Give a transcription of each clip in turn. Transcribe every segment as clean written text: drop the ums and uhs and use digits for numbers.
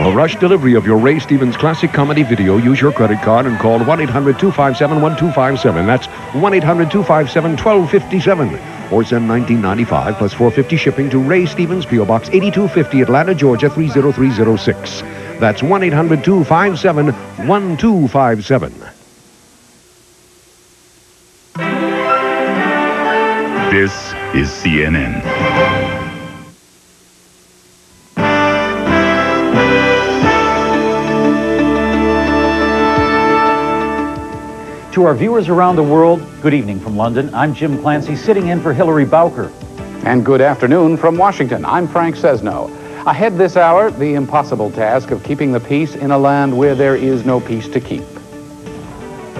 a rush delivery of your Ray Stevens classic comedy video, use your credit card and call 1-800-257-1257. That's 1-800-257-1257. Or send $19.95 plus $4.50 shipping to Ray Stevens, P.O. Box 8250, Atlanta, Georgia 30306. That's 1-800-257-1257. This is CNN. To our viewers around the world, good evening from London. I'm Jim Clancy, sitting in for Hillary Bowker. And good afternoon from Washington. I'm Frank Sesno. Ahead this hour, the impossible task of keeping the peace in a land where there is no peace to keep.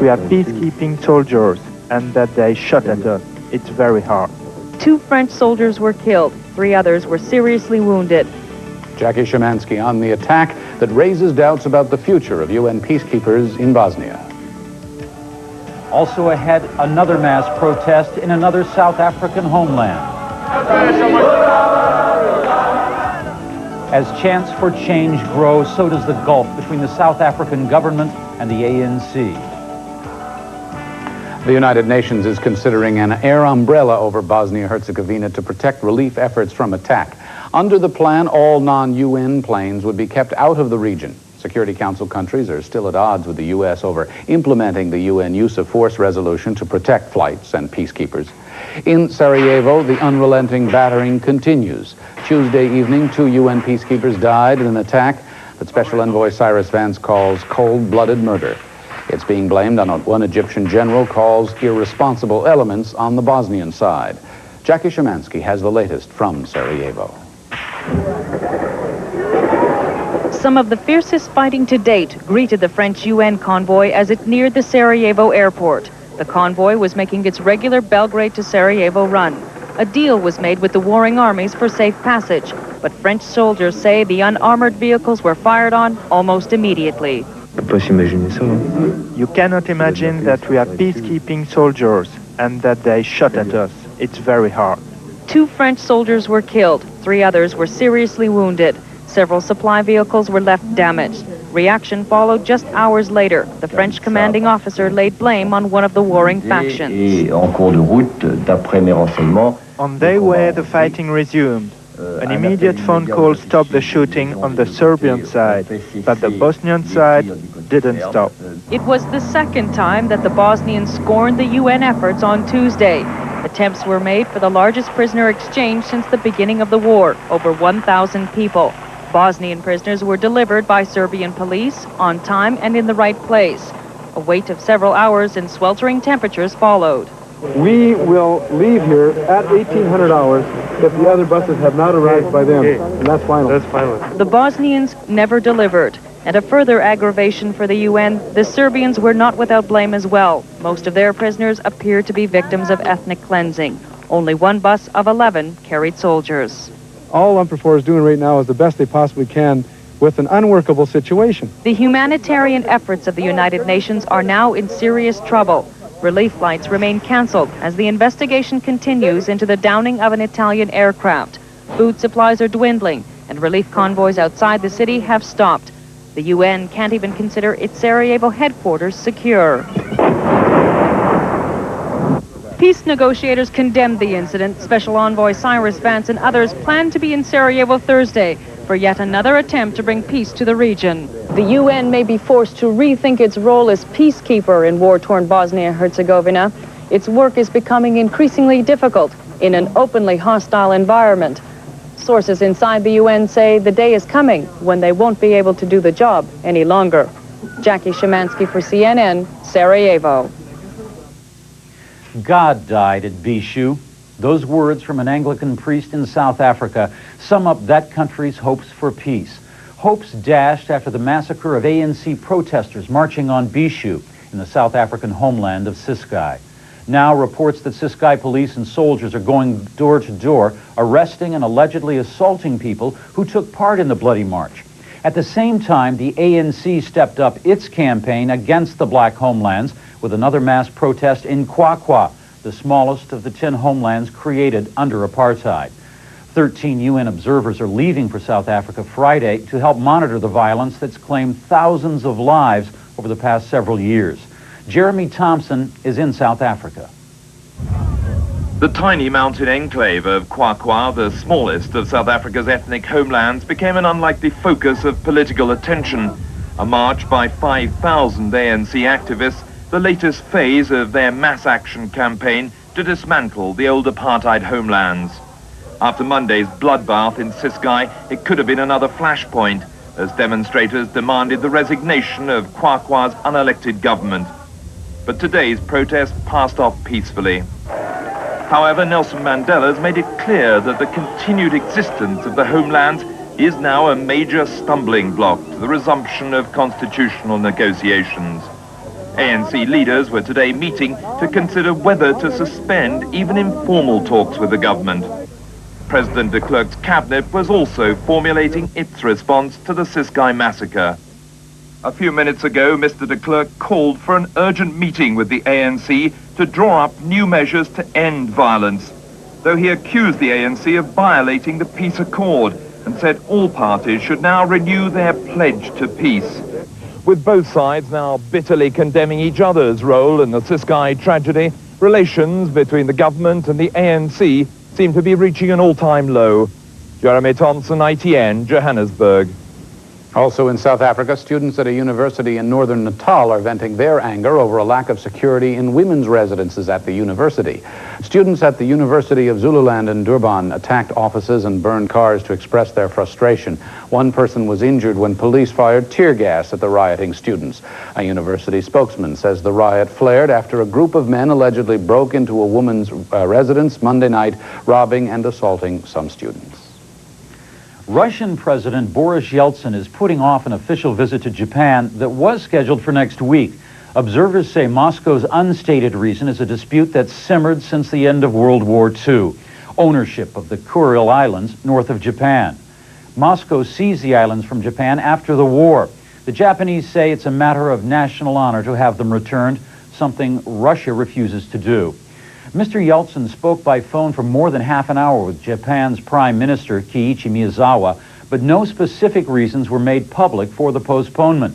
We are peacekeeping soldiers, and that they shot at us. It's very hard. 2 French soldiers were killed. 3 others were seriously wounded. Jackie Szymanski on the attack that raises doubts about the future of UN peacekeepers in Bosnia. Also ahead, another mass protest in another South African homeland. As chants for change grow, so does the gulf between the South African government and the ANC. The United Nations is considering an air umbrella over Bosnia-Herzegovina to protect relief efforts from attack. Under the plan, all non-UN planes would be kept out of the region. Security Council countries are still at odds with the U.S. over implementing the UN use of force resolution to protect flights and peacekeepers. In Sarajevo, the unrelenting battering continues. Tuesday evening, 2 UN peacekeepers died in an attack that Special Envoy Cyrus Vance calls cold-blooded murder. It's being blamed on what one Egyptian general calls irresponsible elements on the Bosnian side. Jackie Szymanski has the latest from Sarajevo. Some of the fiercest fighting to date greeted the French UN convoy as it neared the Sarajevo airport. The convoy was making its regular Belgrade to Sarajevo run. A deal was made with the warring armies for safe passage, but French soldiers say the unarmored vehicles were fired on almost immediately. You cannot imagine that we are peacekeeping soldiers, and that they shot at us. It's very hard. 2 French soldiers were killed. 3 others were seriously wounded. Several supply vehicles were left damaged. Reaction followed just hours later. The French commanding officer laid blame on one of the warring factions. On their way, the fighting resumed. An immediate phone call stopped the shooting on the Serbian side, but the Bosnian side didn't stop. It was the second time that the Bosnians scorned the UN efforts on Tuesday. Attempts were made for the largest prisoner exchange since the beginning of the war, over 1,000 people. Bosnian prisoners were delivered by Serbian police on time and in the right place. A wait of several hours and sweltering temperatures followed. We will leave here at 1800 hours if the other buses have not arrived by then. And that's final. That's final. The Bosnians never delivered. And a further aggravation for the UN, the Serbians were not without blame as well. Most of their prisoners appeared to be victims of ethnic cleansing. Only 1 bus of 11 carried soldiers. All UNPROFOR is doing right now is the best they possibly can with an unworkable situation. The humanitarian efforts of the United Nations are now in serious trouble. Relief flights remain canceled as the investigation continues into the downing of an Italian aircraft. Food supplies are dwindling, and relief convoys outside the city have stopped. The UN can't even consider its Sarajevo headquarters secure. Peace negotiators condemned the incident. Special Envoy Cyrus Vance and others plan to be in Sarajevo Thursday for yet another attempt to bring peace to the region. The UN may be forced to rethink its role as peacekeeper in war-torn Bosnia-Herzegovina. Its work is becoming increasingly difficult in an openly hostile environment. Sources inside the UN say the day is coming when they won't be able to do the job any longer. Jackie Szymanski for CNN, Sarajevo. God died at Bishu. Those words from an Anglican priest in South Africa sum up that country's hopes for peace. Hopes dashed after the massacre of ANC protesters marching on Bishu in the South African homeland of Ciskei. Now reports that Ciskei police and soldiers are going door to door, arresting and allegedly assaulting people who took part in the bloody march. At the same time, the ANC stepped up its campaign against the black homelands with another mass protest in Kwakwa, the smallest of the 10 homelands created under apartheid. 13 UN observers are leaving for South Africa Friday to help monitor the violence that's claimed thousands of lives over the past several years. Jeremy Thompson is in South Africa. The tiny mountain enclave of Kwakwa, the smallest of South Africa's ethnic homelands, became an unlikely focus of political attention. A march by 5,000 ANC activists, the latest phase of their mass action campaign to dismantle the old apartheid homelands. After Monday's bloodbath in Ciskei, it could have been another flashpoint, as demonstrators demanded the resignation of Kwakwa's unelected government. But today's protest passed off peacefully. However, Nelson Mandela has made it clear that the continued existence of the homelands is now a major stumbling block to the resumption of constitutional negotiations. ANC leaders were today meeting to consider whether to suspend even informal talks with the government. President de Klerk's cabinet was also formulating its response to the Ciskei massacre. A few minutes ago, Mr. de Klerk called for an urgent meeting with the ANC to draw up new measures to end violence, though he accused the ANC of violating the peace accord and said all parties should now renew their pledge to peace. With both sides now bitterly condemning each other's role in the Ciskei tragedy, relations between the government and the ANC seem to be reaching an all-time low. Jeremy Thompson, ITN, Johannesburg. Also in South Africa, students at a university in northern Natal are venting their anger over a lack of security in women's residences at the university. Students at the University of Zululand in Durban attacked offices and burned cars to express their frustration. One person was injured when police fired tear gas at the rioting students. A university spokesman says the riot flared after a group of men allegedly broke into a woman's residence Monday night, robbing and assaulting some students. Russian President Boris Yeltsin is putting off an official visit to Japan that was scheduled for next week. Observers say Moscow's unstated reason is a dispute that's simmered since the end of World War II, ownership of the Kuril Islands north of Japan. Moscow seized the islands from Japan after the war. The Japanese say it's a matter of national honor to have them returned, something Russia refuses to do. Mr. Yeltsin spoke by phone for more than half an hour with Japan's Prime Minister Kiichi Miyazawa, but no specific reasons were made public for the postponement.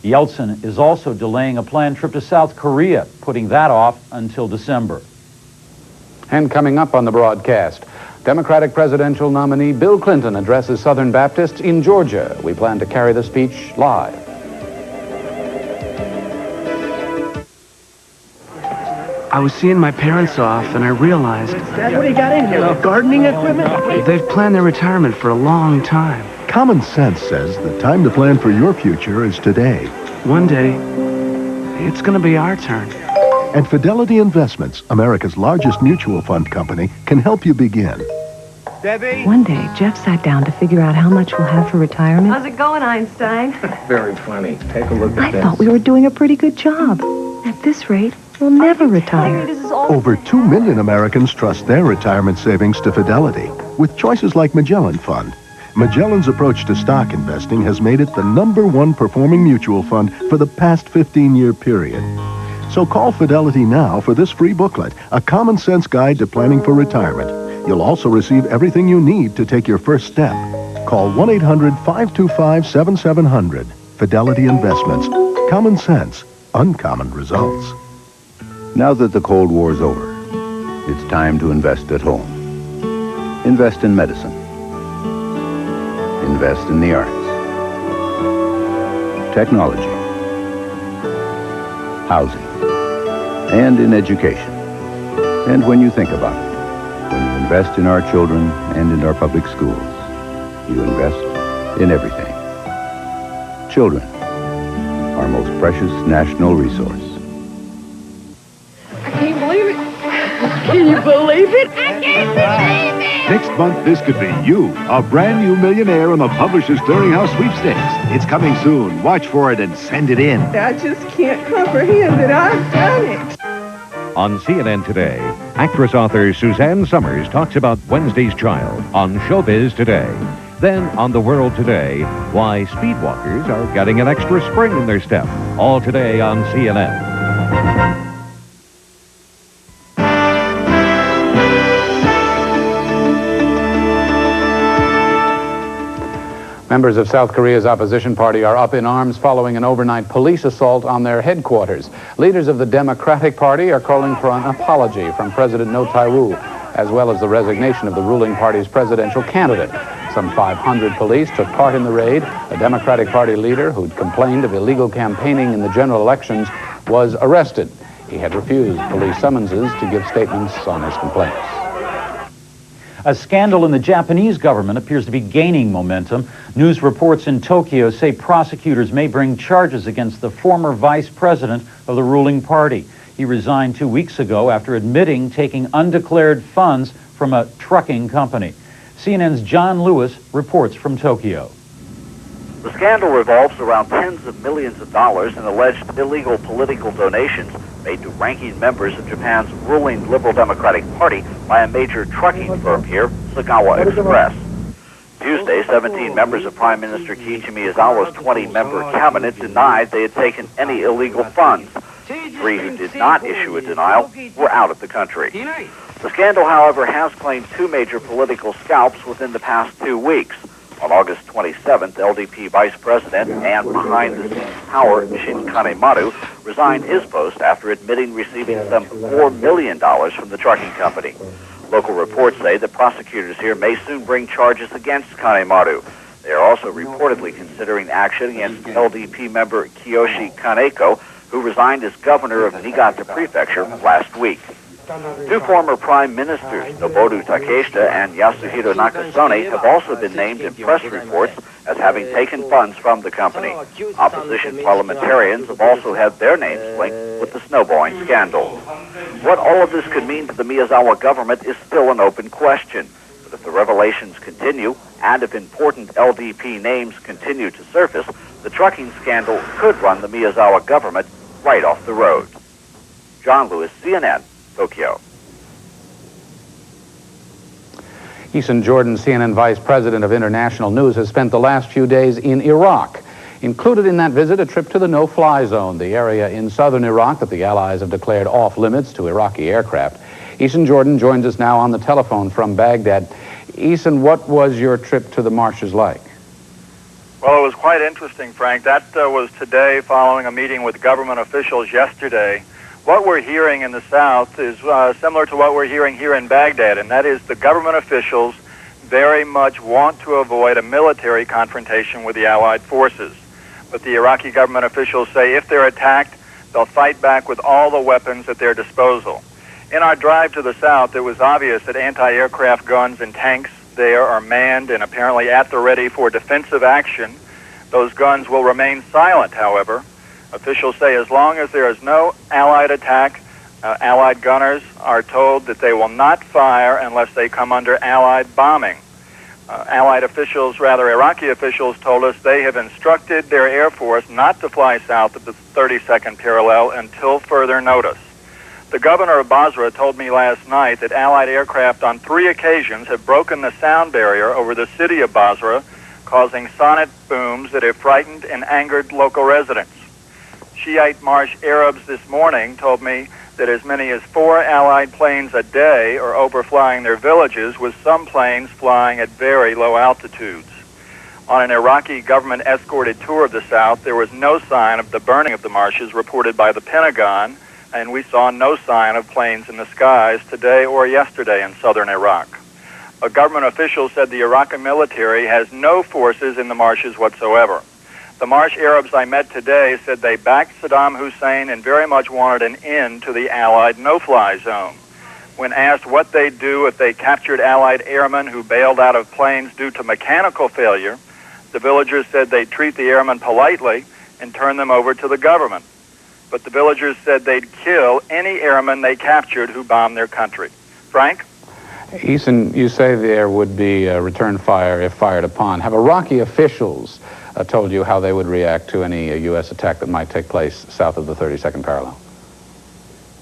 Yeltsin is also delaying a planned trip to South Korea, putting that off until December. And coming up on the broadcast, Democratic presidential nominee Bill Clinton addresses Southern Baptists in Georgia. We plan to carry the speech live. I was seeing my parents off, and I realized... Dad, what do you got in here? Gardening equipment? They've planned their retirement for a long time. Common sense says the time to plan for your future is today. One day, it's going to be our turn. And Fidelity Investments, America's largest mutual fund company, can help you begin. Debbie? One day, Jeff sat down to figure out how much we'll have for retirement. How's it going, Einstein? Very funny. Take a look at this. I thought we were doing a pretty good job. At this rate, we'll never retire. Over 2 million Americans trust their retirement savings to Fidelity with choices like Magellan Fund. Magellan's approach to stock investing has made it the #1 performing mutual fund for the past 15-year period. So call Fidelity now for this free booklet, a common sense guide to planning for retirement. You'll also receive everything you need to take your first step. Call 1-800-525-7700. Fidelity Investments. Common sense. Uncommon results. Now that the Cold War's over, it's time to invest at home. Invest in medicine. Invest in the arts. Technology. Housing. And in education. And when you think about it, when you invest in our children and in our public schools, you invest in everything. Children, our most precious national resource. I can't believe it. Can you believe it? I can't believe it! Next month, this could be you, a brand new millionaire in the Publishers Clearinghouse sweepstakes. It's coming soon. Watch for it and send it in. I just can't comprehend that I've done it. On CNN Today, actress-author Suzanne Summers talks about Wednesday's Child on Showbiz Today. Then on The World Today, why speedwalkers are getting an extra spring in their step. All today on CNN. Members of South Korea's opposition party are up in arms following an overnight police assault on their headquarters. Leaders of the Democratic Party are calling for an apology from President No Tai-woo, as well as the resignation of the ruling party's presidential candidate. Some 500 police took part in the raid. A Democratic Party leader who'd complained of illegal campaigning in the general elections was arrested. He had refused police summonses to give statements on his complaints. A scandal in the Japanese government appears to be gaining momentum. News reports in Tokyo say prosecutors may bring charges against the former vice president of the ruling party. He resigned 2 weeks ago after admitting taking undeclared funds from a trucking company. CNN's John Lewis reports from Tokyo. The scandal revolves around tens of millions of dollars in alleged illegal political donations made to ranking members of Japan's ruling Liberal Democratic Party by a major trucking firm here, Sagawa Express. Tuesday, 17 members of Prime Minister Kiichi Miyazawa's 20-member cabinet denied they had taken any illegal funds. 3 who did not issue a denial were out of the country. The scandal, however, has claimed 2 major political scalps within the past 2 weeks. On August 27th, LDP Vice President and behind-the-scenes power Shin Kanemaru resigned his post after admitting receiving some $4 million from the trucking company. Local reports say that prosecutors here may soon bring charges against Kanemaru. They are also reportedly considering action against LDP member Kiyoshi Kaneko, who resigned as governor of Niigata Prefecture last week. 2 former prime ministers, Noboru Takeshita and Yasuhiro Nakasone, have also been named in press reports as having taken funds from the company. Opposition parliamentarians have also had their names linked with the snowballing scandal. What all of this could mean to the Miyazawa government is still an open question. But if the revelations continue, and if important LDP names continue to surface, the trucking scandal could run the Miyazawa government right off the road. John Lewis, CNN, Tokyo. Eason Jordan, CNN Vice President of International News, has spent the last few days in Iraq. Included in that visit, a trip to the no-fly zone, the area in southern Iraq that the Allies have declared off-limits to Iraqi aircraft. Eason Jordan joins us now on the telephone from Baghdad. Eason, what was your trip to the marshes like? Well, it was quite interesting, Frank. That was today following a meeting with government officials yesterday. What we're hearing in the South is similar to what we're hearing here in Baghdad, and that is the government officials very much want to avoid a military confrontation with the Allied forces. But the Iraqi government officials say if they're attacked, they'll fight back with all the weapons at their disposal. In our drive to the South, it was obvious that anti-aircraft guns and tanks there are manned and apparently at the ready for defensive action. Those guns will remain silent, however. Officials say as long as there is no Allied attack, Allied gunners are told that they will not fire unless they come under Allied bombing. Iraqi officials told us they have instructed their Air Force not to fly south of the 32nd parallel until further notice. The governor of Basra told me last night that Allied aircraft on 3 occasions have broken the sound barrier over the city of Basra, causing sonic booms that have frightened and angered local residents. Shiite Marsh Arabs this morning told me that as many as 4 Allied planes a day are overflying their villages, with some planes flying at very low altitudes. On an Iraqi government-escorted tour of the South, there was no sign of the burning of the marshes reported by the Pentagon, and we saw no sign of planes in the skies today or yesterday in southern Iraq. A government official said the Iraqi military has no forces in the marshes whatsoever. The Marsh Arabs I met today said they backed Saddam Hussein and very much wanted an end to the Allied no-fly zone. When asked what they'd do if they captured Allied airmen who bailed out of planes due to mechanical failure, the villagers said they'd treat the airmen politely and turn them over to the government. But the villagers said they'd kill any airmen they captured who bombed their country. Frank? Eason, you say there would be return fire if fired upon. Have Iraqi officials told you how they would react to any U.S. attack that might take place south of the 32nd parallel?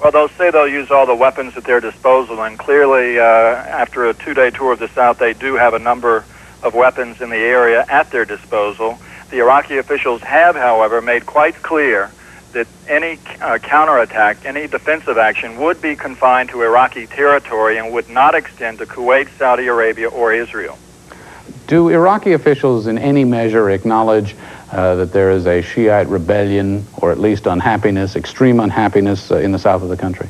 Well, they'll say they'll use all the weapons at their disposal, and clearly after a 2-day tour of the South, they do have a number of weapons in the area at their disposal. The Iraqi officials have, however, made quite clear that any counterattack, any defensive action would be confined to Iraqi territory and would not extend to Kuwait, Saudi Arabia, or Israel. Do Iraqi officials in any measure acknowledge that there is a Shiite rebellion, or at least unhappiness, extreme unhappiness in the south of the country?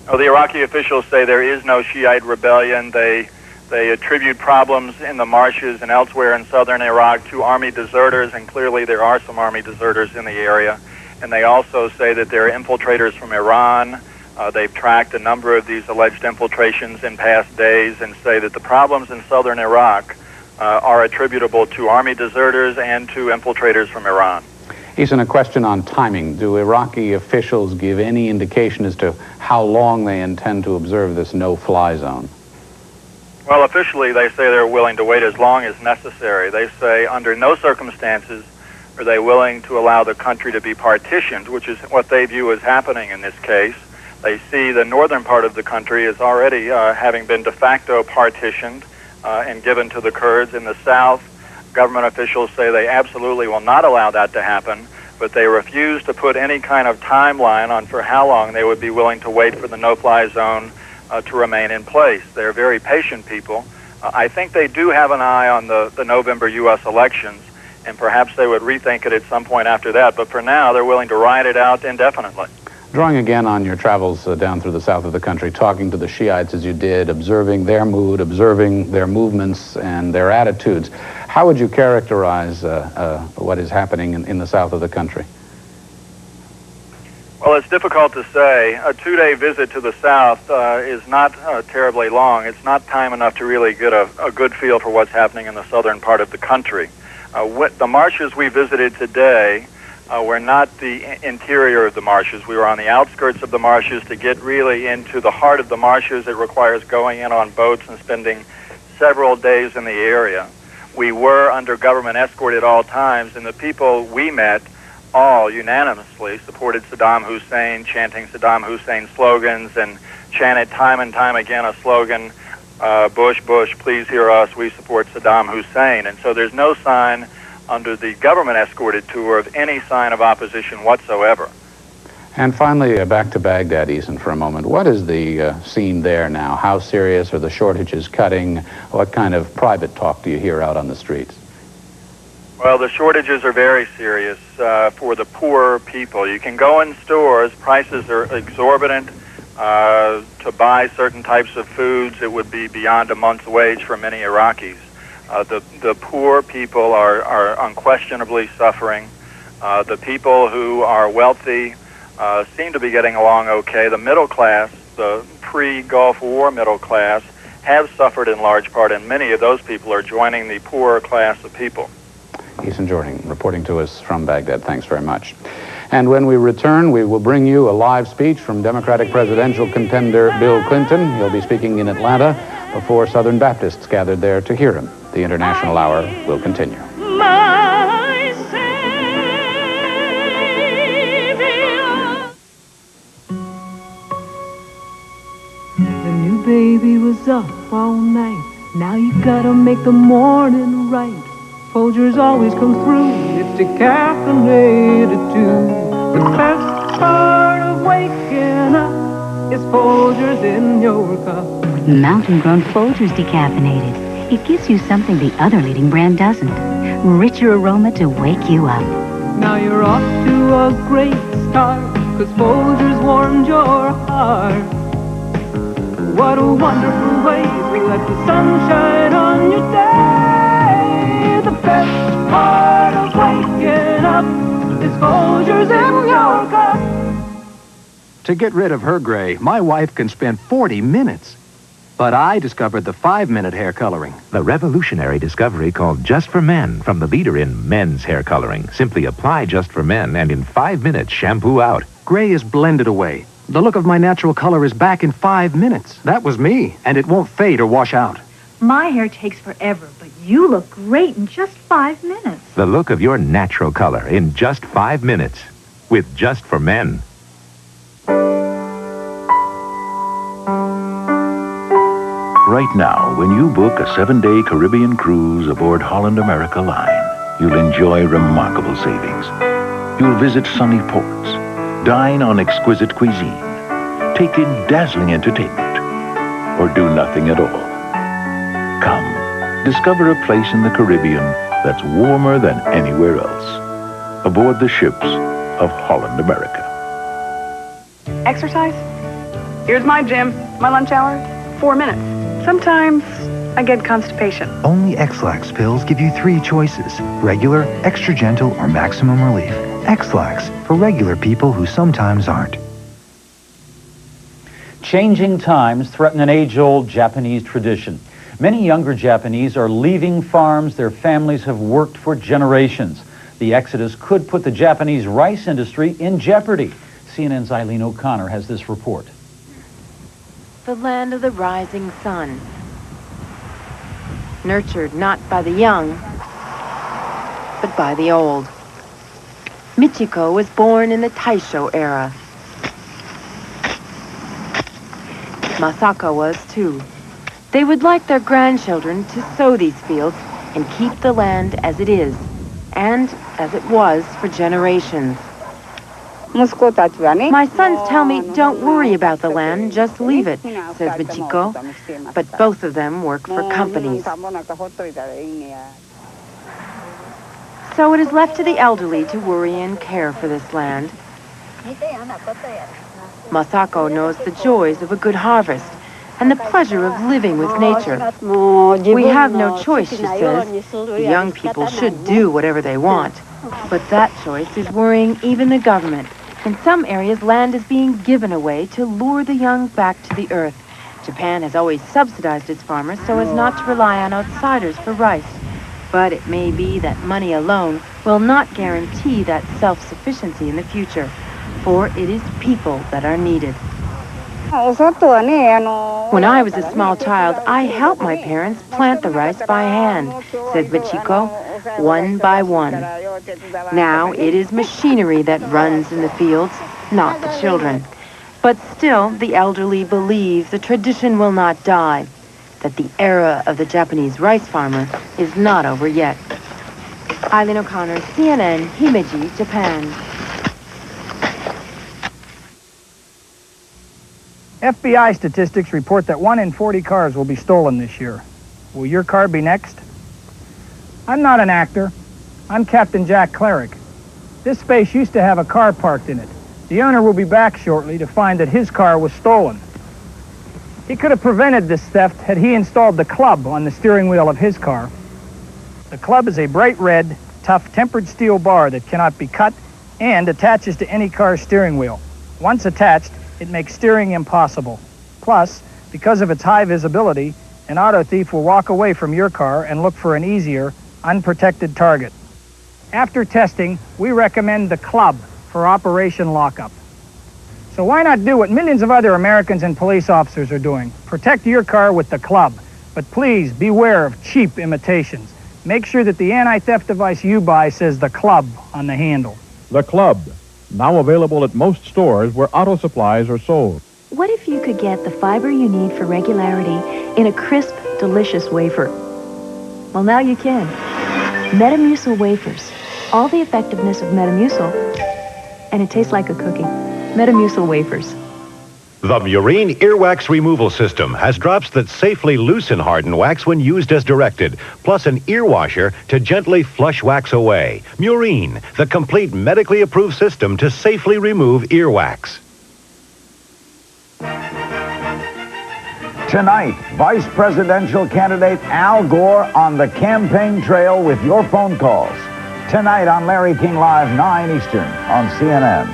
Oh, the Iraqi officials say there is no Shiite rebellion. They attribute problems in the marshes and elsewhere in southern Iraq to army deserters, and clearly there are some army deserters in the area. And they also say that there are infiltrators from Iran. They've tracked a number of these alleged infiltrations in past days and say that the problems in southern Iraq are attributable to army deserters and to infiltrators from Iran. Ethan, a question on timing. Do Iraqi officials give any indication as to how long they intend to observe this no-fly zone? Well, officially they say they're willing to wait as long as necessary. They say under no circumstances are they willing to allow the country to be partitioned, which is what they view as happening in this case. They see the northern part of the country as already having been de facto partitioned and given to the Kurds. In the south, government officials say they absolutely will not allow that to happen, but they refuse to put any kind of timeline on for how long they would be willing to wait for the no-fly zone to remain in place. They're very patient people. I think they do have an eye on the November U.S. elections, and perhaps they would rethink it at some point after that, but for now they're willing to ride it out indefinitely. Drawing again on your travels down through the south of the country, talking to the Shiites as you did, observing their mood, observing their movements and their attitudes, how would you characterize what is happening in the south of the country? Well, it's difficult to say. A two-day visit to the south is not terribly long. It's not time enough to really get a good feel for what's happening in the southern part of the country. The marshes we visited today were not the interior of the marshes. We were on the outskirts of the marshes. To get really into the heart of the marshes, it requires going in on boats and spending several days in the area. We were under government escort at all times, and the people we met all unanimously supported Saddam Hussein, chanting Saddam Hussein slogans, and chanted time and time again a slogan, Bush, Bush, please hear us, we support Saddam Hussein. And so there's no sign under the government-escorted tour of any sign of opposition whatsoever. And finally, back to Baghdad, Ethan, for a moment. What is the scene there now? How serious are the shortages cutting? What kind of private talk do you hear out on the streets? Well, the shortages are very serious for the poor people. You can go in stores, prices are exorbitant. To buy certain types of foods, it would be beyond a month's wage for many Iraqis. The poor people are unquestionably suffering. The people who are wealthy seem to be getting along okay. The middle class, the pre-Gulf War middle class, have suffered in large part, and many of those people are joining the poorer class of people. Ethan Jordan reporting to us from Baghdad. Thanks very much. And when we return, we will bring you a live speech from Democratic presidential contender Bill Clinton. He'll be speaking in Atlanta before Southern Baptists gathered there to hear him. The International Hour will continue. My Savior. The new baby was up all night. Now you gotta make the morning right. Folgers always come through. It's decaffeinated too. The best part of waking up is Folgers in your cup. Mountain-grown Folgers decaffeinated. It gives you something the other leading brand doesn't. Richer aroma to wake you up. Now you're off to a great start, 'cause Folgers warmed your heart. What a wonderful way to let the sunshine on your day. The best part of waking up is Folgers in your cup. To get rid of her gray, my wife can spend 40 minutes. But I discovered the 5-minute hair coloring. The revolutionary discovery called Just for Men from the leader in men's hair coloring. Simply apply Just for Men and in 5 minutes shampoo out. Gray is blended away. The look of my natural color is back in 5 minutes. That was me, and it won't fade or wash out. My hair takes forever, but you look great in just 5 minutes. The look of your natural color in just 5 minutes with Just for Men. Right now, when you book a 7-day Caribbean cruise aboard Holland America Line, you'll enjoy remarkable savings. You'll visit sunny ports, dine on exquisite cuisine, take in dazzling entertainment, or do nothing at all. Come, discover a place in the Caribbean that's warmer than anywhere else. Aboard the ships of Holland America. Exercise? Here's my gym, my lunch hour, 4 minutes. Sometimes I get constipation. Only X-Lax pills give you 3 choices: regular, extra gentle, or maximum relief. X-Lax, for regular people who sometimes aren't. Changing times threaten an age-old Japanese tradition. Many younger Japanese are leaving farms their families have worked for generations. The exodus could put the Japanese rice industry in jeopardy. CNN's Eileen O'Connor has this report. The land of the rising sun. Nurtured not by the young, but by the old. Michiko was born in the Taisho era. Masako was too. They would like their grandchildren to sow these fields and keep the land as it is, and as it was for generations. My sons tell me, don't worry about the land, just leave it, says Michiko. But both of them work for companies. So it is left to the elderly to worry and care for this land. Masako knows the joys of a good harvest and the pleasure of living with nature. We have no choice, she says. The young people should do whatever they want. But that choice is worrying even the government. In some areas, land is being given away to lure the young back to the earth. Japan has always subsidized its farmers so as not to rely on outsiders for rice. But it may be that money alone will not guarantee that self-sufficiency in the future, for it is people that are needed. When I was a small child, I helped my parents plant the rice by hand, said Michiko, one by one. Now it is machinery that runs in the fields, not the children. But still, the elderly believe the tradition will not die, that the era of the Japanese rice farmer is not over yet. Eileen O'Connor, CNN, Himeji, Japan. FBI statistics report that 1 in 40 cars will be stolen this year. Will your car be next? I'm not an actor. I'm Captain Jack Cleric. This space used to have a car parked in it. The owner will be back shortly to find that his car was stolen. He could have prevented this theft had he installed the club on the steering wheel of his car. The club is a bright red, tough tempered steel bar that cannot be cut and attaches to any car's steering wheel. Once attached, it makes steering impossible. Plus, because of its high visibility, an auto thief will walk away from your car and look for an easier, unprotected target. After testing, we recommend the club for Operation Lockup. So why not do what millions of other Americans and police officers are doing? Protect your car with the club. But please beware of cheap imitations. Make sure that the anti-theft device you buy says the club on the handle. The Club, now available at most stores where auto supplies are sold. What if you could get the fiber you need for regularity in a crisp, delicious wafer? Well, now you can. Metamucil wafers. All the effectiveness of Metamucil, and it tastes like a cookie. Metamucil wafers. The Murine Earwax Removal System has drops that safely loosen hardened wax when used as directed, plus an ear washer to gently flush wax away. Murine, the complete medically approved system to safely remove earwax. Tonight, Vice Presidential candidate Al Gore on the campaign trail with your phone calls. Tonight on Larry King Live, 9 Eastern on CNN.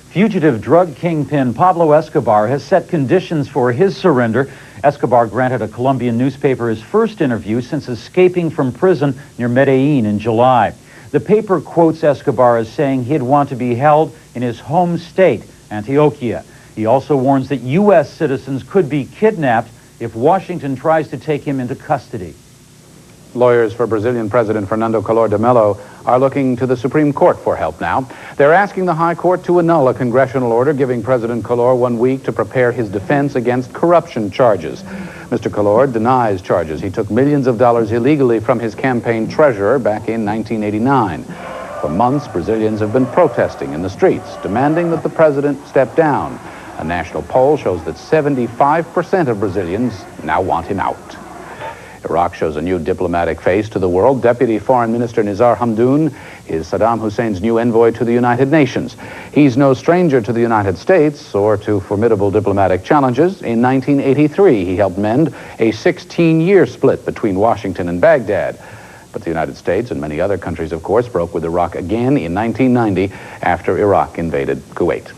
Fugitive drug kingpin Pablo Escobar has set conditions for his surrender. Escobar granted a Colombian newspaper his first interview since escaping from prison near Medellin in July. The paper quotes Escobar as saying he'd want to be held in his home state, Antioquia. He also warns that U.S. citizens could be kidnapped if Washington tries to take him into custody. Lawyers for Brazilian President Fernando Collor de Mello are looking to the Supreme Court for help now. They're asking the High Court to annul a congressional order giving President Collor 1 week to prepare his defense against corruption charges. Mr. Collor denies charges. He took millions of dollars illegally from his campaign treasurer back in 1989. For months, Brazilians have been protesting in the streets, demanding that the president step down. A national poll shows that 75% of Brazilians now want him out. Iraq shows a new diplomatic face to the world. Deputy Foreign Minister Nizar Hamdoun is Saddam Hussein's new envoy to the United Nations. He's no stranger to the United States or to formidable diplomatic challenges. In 1983, he helped mend a 16-year split between Washington and Baghdad. But the United States and many other countries, of course, broke with Iraq again in 1990 after Iraq invaded Kuwait.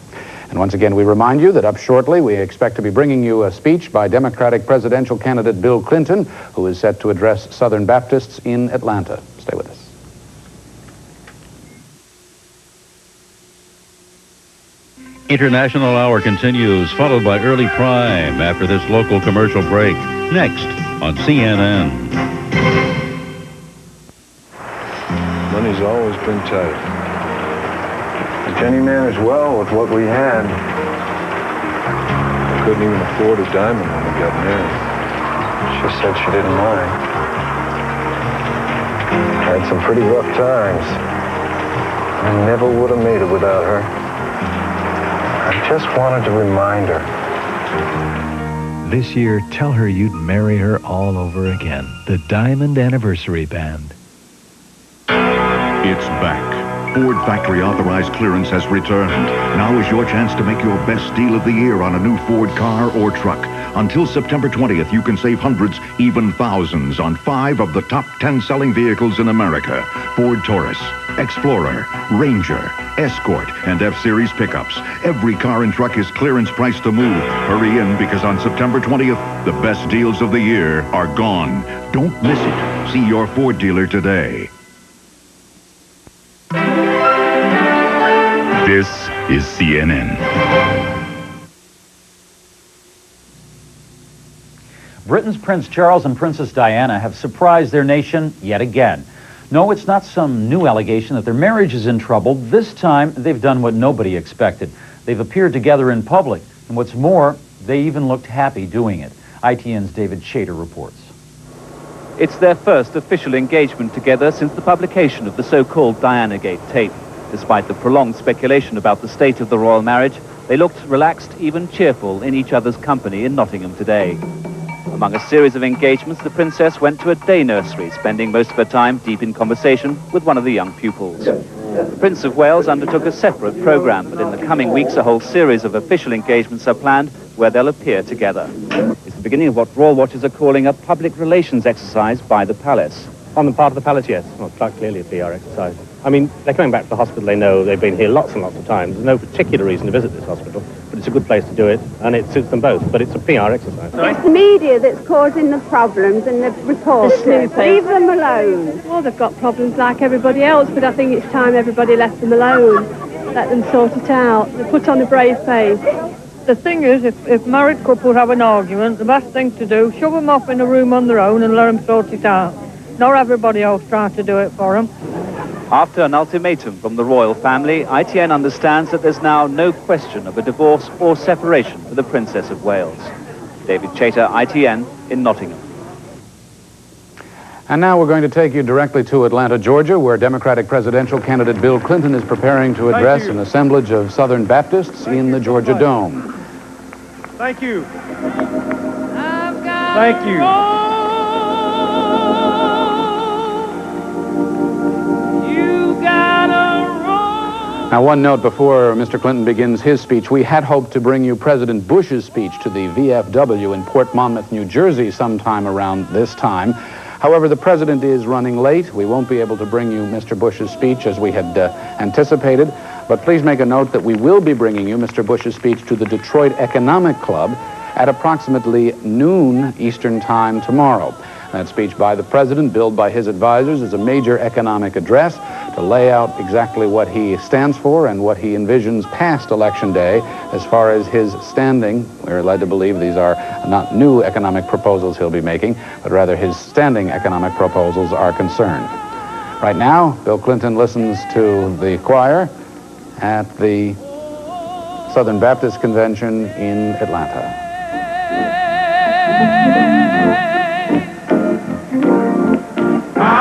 And once again, we remind you that up shortly, we expect to be bringing you a speech by Democratic presidential candidate Bill Clinton, who is set to address Southern Baptists in Atlanta. Stay with us. International Hour continues, followed by Early Prime after this local commercial break. Next on CNN. Money's always been tight. Jenny managed well with what we had. I couldn't even afford a diamond when we got married. She said she didn't mind. Had some pretty rough times. I never would have made it without her. I just wanted to remind her. This year, tell her you'd marry her all over again. The Diamond Anniversary Band. It's back. Ford factory authorized clearance has returned. Now is your chance to make your best deal of the year on a new Ford car or truck. Until September 20th, you can save hundreds, even thousands, on 5 of the top 10 selling vehicles in America. Ford Taurus, Explorer, Ranger, Escort, and F-Series pickups. Every car and truck is clearance price to move. Hurry in, because on September 20th, the best deals of the year are gone. Don't miss it. See your Ford dealer today. This is CNN. Britain's Prince Charles and Princess Diana have surprised their nation yet again. No, it's not some new allegation that their marriage is in trouble. This time, they've done what nobody expected. They've appeared together in public. And what's more, they even looked happy doing it. ITN's David Chater reports. It's their first official engagement together since the publication of the so-called Dianagate tape. Despite the prolonged speculation about the state of the royal marriage, they looked relaxed, even cheerful, in each other's company in Nottingham today. Among a series of engagements, the princess went to a day nursery, spending most of her time deep in conversation with one of the young pupils. The Prince of Wales undertook a separate programme, but in the coming weeks a whole series of official engagements are planned where they'll appear together. It's the beginning of what royal watchers are calling a public relations exercise by the palace. On the part of the palace, yes. Well, quite clearly a PR exercise. I mean, they're coming back to the hospital. They know they've been here lots and lots of times. There's no particular reason to visit this hospital, but it's a good place to do it, and it suits them both. But it's a PR exercise. It's the media that's causing the problems and the reporters. Leave them alone. Well, they've got problems like everybody else, but I think it's time everybody left them alone. Let them sort it out. They put on a brave face. The thing is, if married couples have an argument, the best thing to do, shove them off in a room on their own and let them sort it out. Not everybody else trying to do it for them. After an ultimatum from the royal family, ITN understands that there's now no question of a divorce or separation for the Princess of Wales. David Chater, ITN, in Nottingham. And now we're going to take you directly to Atlanta, Georgia, where Democratic presidential candidate Bill Clinton is preparing to address an assemblage of Southern Baptists in the Georgia Dome. Thank you. Thank you. Now, one note before Mr. Clinton begins his speech. We had hoped to bring you President Bush's speech to the VFW in Port Monmouth, New Jersey, sometime around this time. However, the president is running late. We won't be able to bring you Mr. Bush's speech as we had anticipated. But please make a note that we will be bringing you Mr. Bush's speech to the Detroit Economic Club at approximately noon Eastern Time tomorrow. That speech by the president, billed by his advisors, is a major economic address to lay out exactly what he stands for and what he envisions past Election Day as far as his standing. We're led to believe these are not new economic proposals he'll be making, but rather his standing economic proposals are concerned. Right now, Bill Clinton listens to the choir at the Southern Baptist Convention in Atlanta. All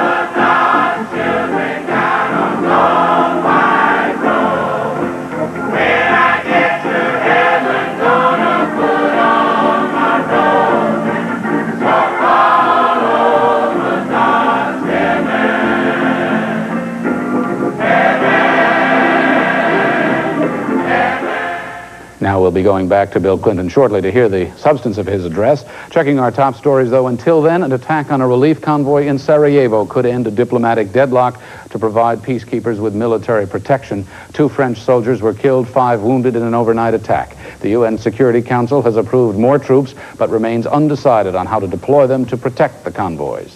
of our children Now we'll be going back to Bill Clinton shortly to hear the substance of his address. Checking our top stories, though, until then, an attack on a relief convoy in Sarajevo could end a diplomatic deadlock to provide peacekeepers with military protection. 2 French soldiers were killed, 5 wounded in an overnight attack. The UN Security Council has approved more troops, but remains undecided on how to deploy them to protect the convoys.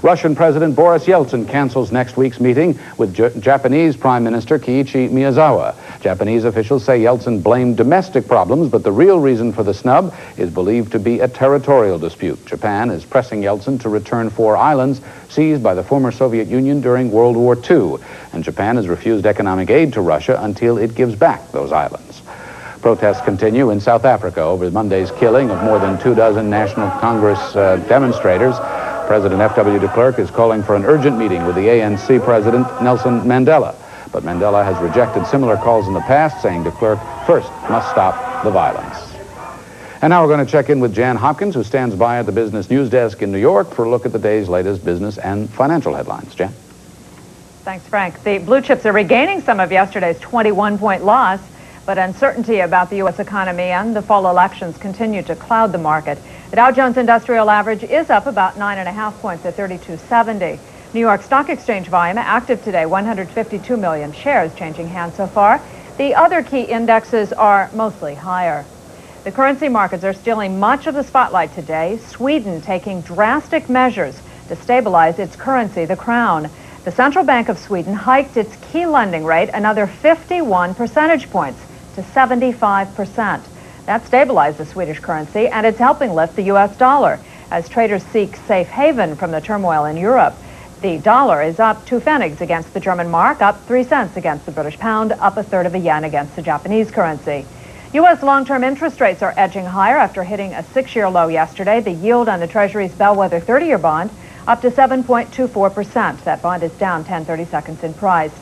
Russian President Boris Yeltsin cancels next week's meeting with Japanese Prime Minister Kiichi Miyazawa. Japanese officials say Yeltsin blamed domestic problems, but the real reason for the snub is believed to be a territorial dispute. Japan is pressing Yeltsin to return 4 islands seized by the former Soviet Union during World War II, and Japan has refused economic aid to Russia until it gives back those islands. Protests continue in South Africa over Monday's killing of more than 24 National Congress demonstrators. President F.W. de Klerk is calling for an urgent meeting with the ANC President Nelson Mandela. But Mandela has rejected similar calls in the past, saying de Klerk first must stop the violence. And now we're going to check in with Jan Hopkins, who stands by at the Business News Desk in New York for a look at the day's latest business and financial headlines. Jan? Thanks, Frank. The blue chips are regaining some of yesterday's 21-point loss, but uncertainty about the U.S. economy and the fall elections continue to cloud the market. The Dow Jones Industrial Average is up about 9.5 points at 3270. New York Stock Exchange volume active today, 152 million shares changing hands so far. The other key indexes are mostly higher. The currency markets are stealing much of the spotlight today. Sweden taking drastic measures to stabilize its currency, the crown. The Central Bank of Sweden hiked its key lending rate another 51 percentage points to 75%. That stabilized the Swedish currency, and it's helping lift the U.S. dollar as traders seek safe haven from the turmoil in Europe. The dollar is up 2 pfennigs against the German mark, up 3 cents against the British pound, up 1/3 of a yen against the Japanese currency. U.S. long-term interest rates are edging higher after hitting a 6-year low yesterday. The yield on the Treasury's bellwether 30-year bond up to 7.24%. That bond is down 10/32 in price.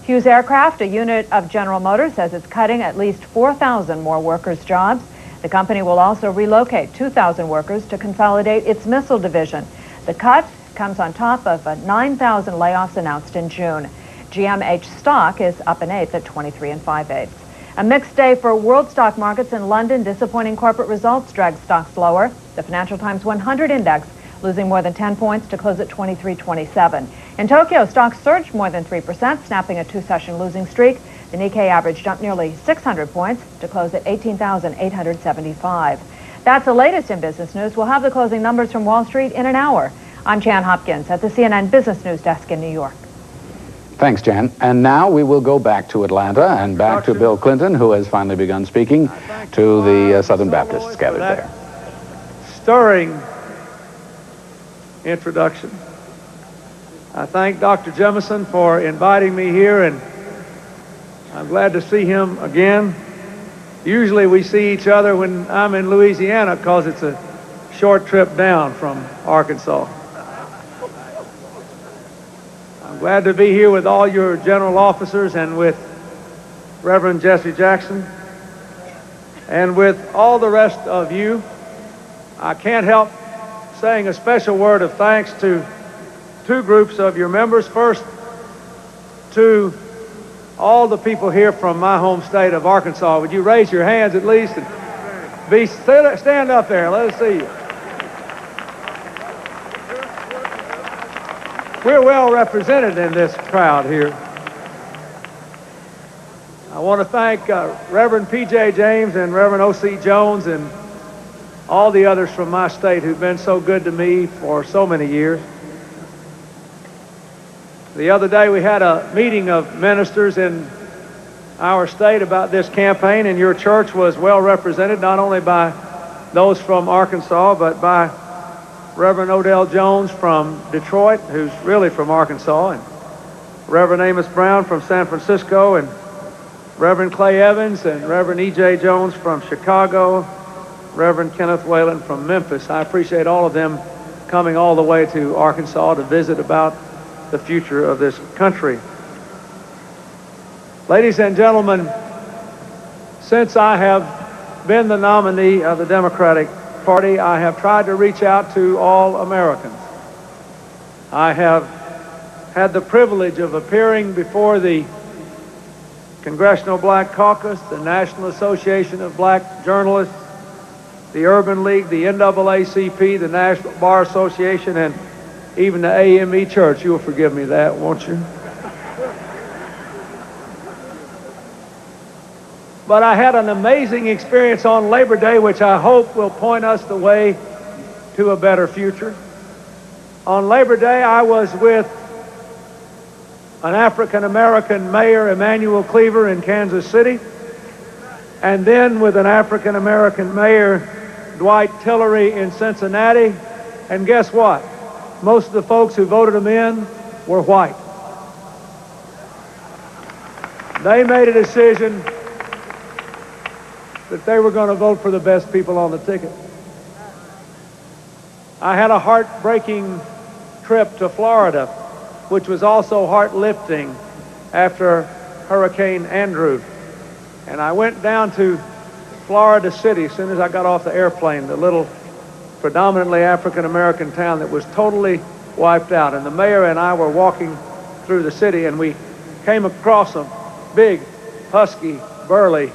Hughes Aircraft, a unit of General Motors, says it's cutting at least 4,000 more workers' jobs. The company will also relocate 2,000 workers to consolidate its missile division. The cut comes on top of 9,000 layoffs announced in June. GMH stock is up 1/8 at 23 5/8. A mixed day for world stock markets in London. Disappointing corporate results dragged stocks lower. The Financial Times 100 index losing more than 10 points to close at 2327. In Tokyo, stocks surged more than 3%, snapping a 2-session losing streak. The Nikkei average jumped nearly 600 points to close at 18,875. That's the latest in business news. We'll have the closing numbers from Wall Street in an hour. I'm Jan Hopkins at the CNN Business News Desk in New York. Thanks, Jan. And now we will go back to Atlanta and back to Bill Clinton, who has finally begun speaking to the Southern Baptists gathered there. Stirring introduction. I thank Dr. Jemison for inviting me here, and I'm glad to see him again. Usually we see each other when I'm in Louisiana because it's a short trip down from Arkansas. I'm glad to be here with all your general officers and with Reverend Jesse Jackson and with all the rest of you. I can't help saying a special word of thanks to 2 groups of your members. First, to all the people here from my home state of Arkansas. Would you raise your hands at least and stand up there? Let us see you. We're well represented in this crowd here. I want to thank Reverend P.J. James and Reverend O.C. Jones and all the others from my state who've been so good to me for so many years. The other day we had a meeting of ministers in our state about this campaign, and your church was well represented, not only by those from Arkansas, but by Reverend Odell Jones from Detroit, who's really from Arkansas, and Reverend Amos Brown from San Francisco, and Reverend Clay Evans and Reverend E.J. Jones from Chicago, Reverend Kenneth Whalen from Memphis. I appreciate all of them coming all the way to Arkansas to visit about the future of this country. Ladies and gentlemen, since I have been the nominee of the Democratic Party, I have tried to reach out to all Americans. I have had the privilege of appearing before the Congressional Black Caucus, the National Association of Black Journalists, the Urban League, the NAACP, the National Bar Association, and even the AME Church. You'll forgive me that, won't you? But I had an amazing experience on Labor Day, which I hope will point us the way to a better future. On Labor Day, I was with an African-American mayor, Emanuel Cleaver, in Kansas City, and then with an African-American mayor, Dwight Tillery, in Cincinnati. And guess what? Most of the folks who voted him in were white. They made a decision that they were going to vote for the best people on the ticket. I had a heartbreaking trip to Florida, which was also heart-lifting after Hurricane Andrew. And I went down to Florida City as soon as I got off the airplane, the little predominantly African-American town that was totally wiped out. And the mayor and I were walking through the city, and we came across a big, husky, burly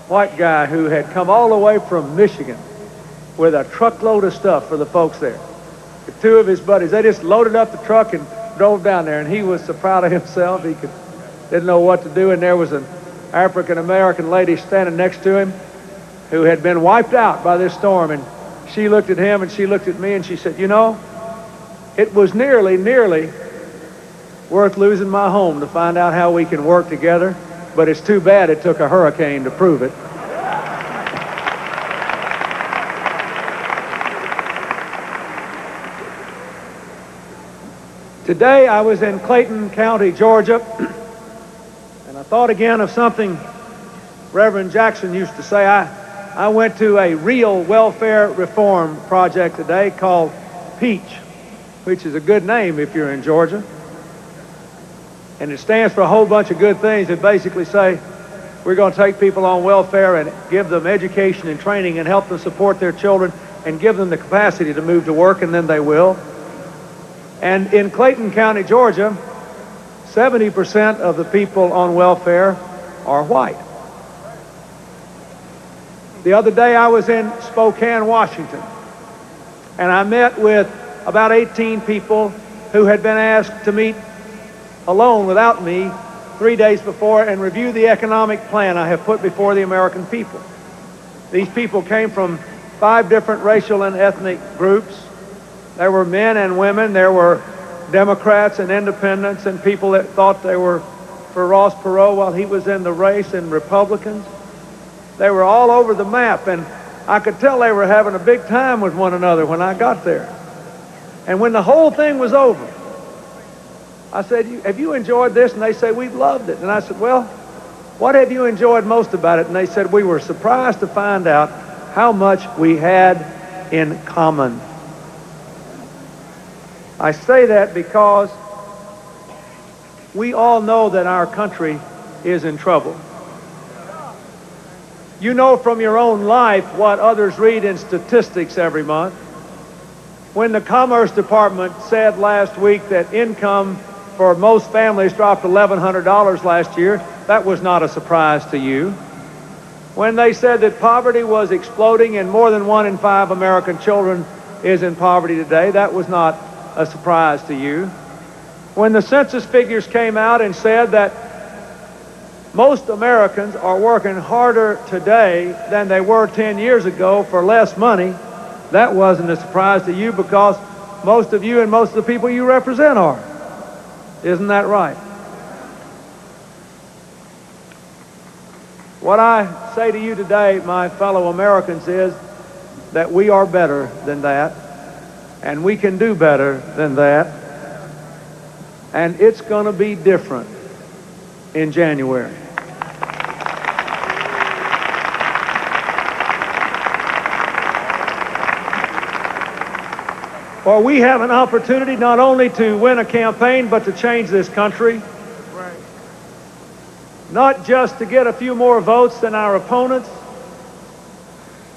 white guy who had come all the way from Michigan with a truckload of stuff for the folks there. The two of his buddies, they just loaded up the truck and drove down there, and he was so proud of himself he didn't know what to do. And there was an African-American lady standing next to him who had been wiped out by this storm, and she looked at him and she looked at me and she said, "You know, it was nearly worth losing my home to find out how we can work together, but it's too bad it took a hurricane to prove it." Today I was in Clayton County, Georgia, and I thought again of something Reverend Jackson used to say. I went to a real welfare reform project today called PEACH, which is a good name if you're in Georgia. And it stands for a whole bunch of good things that basically say we're going to take people on welfare and give them education and training and help them support their children and give them the capacity to move to work, and then they will. And in Clayton County, Georgia, 70% of the people on welfare are white. The other day I was in Spokane, Washington, and I met with about 18 people who had been asked to meet alone without me 3 days before and review the economic plan I have put before the American people. These people came from 5 different racial and ethnic groups. There were men and women. There were Democrats and independents and people that thought they were for Ross Perot while he was in the race, and Republicans. They were all over the map, and I could tell they were having a big time with one another when I got there. And when the whole thing was over, I said, "Have you enjoyed this?" And they said, "We've loved it." And I said, "Well, what have you enjoyed most about it?" And they said, "We were surprised to find out how much we had in common." I say that because we all know that our country is in trouble. You know from your own life what others read in statistics every month. When the Commerce Department said last week that income for most families dropped $1,100 last year, that was not a surprise to you. When they said that poverty was exploding and more than 1 in 5 American children is in poverty today, that was not a surprise to you. When the census figures came out and said that most Americans are working harder today than they were 10 years ago for less money, that wasn't a surprise to you, because most of you and most of the people you represent are. Isn't that right? What I say to you today, my fellow Americans, is that we are better than that, and we can do better than that, and it's going to be different in January. For we have an opportunity not only to win a campaign, but to change this country. Right. Not just to get a few more votes than our opponents,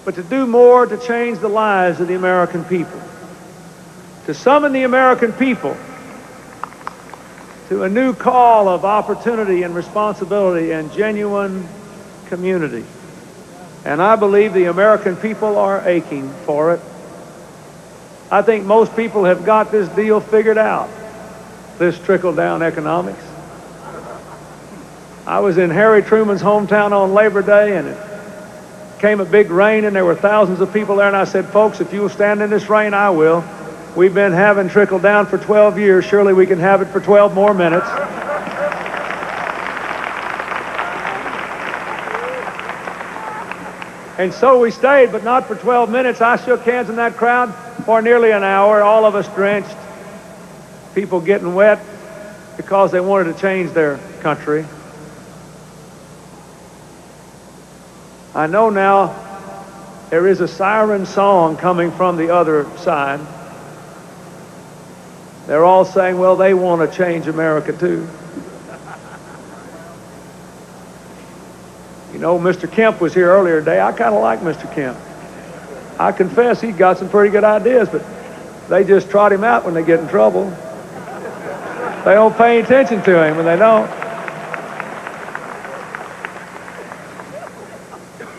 but to do more to change the lives of the American people. To summon the American people to a new call of opportunity and responsibility and genuine community. And I believe the American people are aching for it. I think most people have got this deal figured out, this trickle-down economics. I was in Harry Truman's hometown on Labor Day, and it came a big rain, and there were thousands of people there, and I said, folks, if you will stand in this rain, I will. We've been having trickle-down for 12 years. Surely we can have it for 12 more minutes. And so we stayed, but not for 12 minutes. I shook hands in that crowd for nearly an hour, all of us drenched, people getting wet because they wanted to change their country. I know now there is a siren song coming from the other side. They're all saying, well, they want to change America too. You know, Mr. Kemp was here earlier today. I kind of like Mr. Kemp. I confess he got some pretty good ideas, but they just trot him out when they get in trouble. They don't pay attention to him when they don't.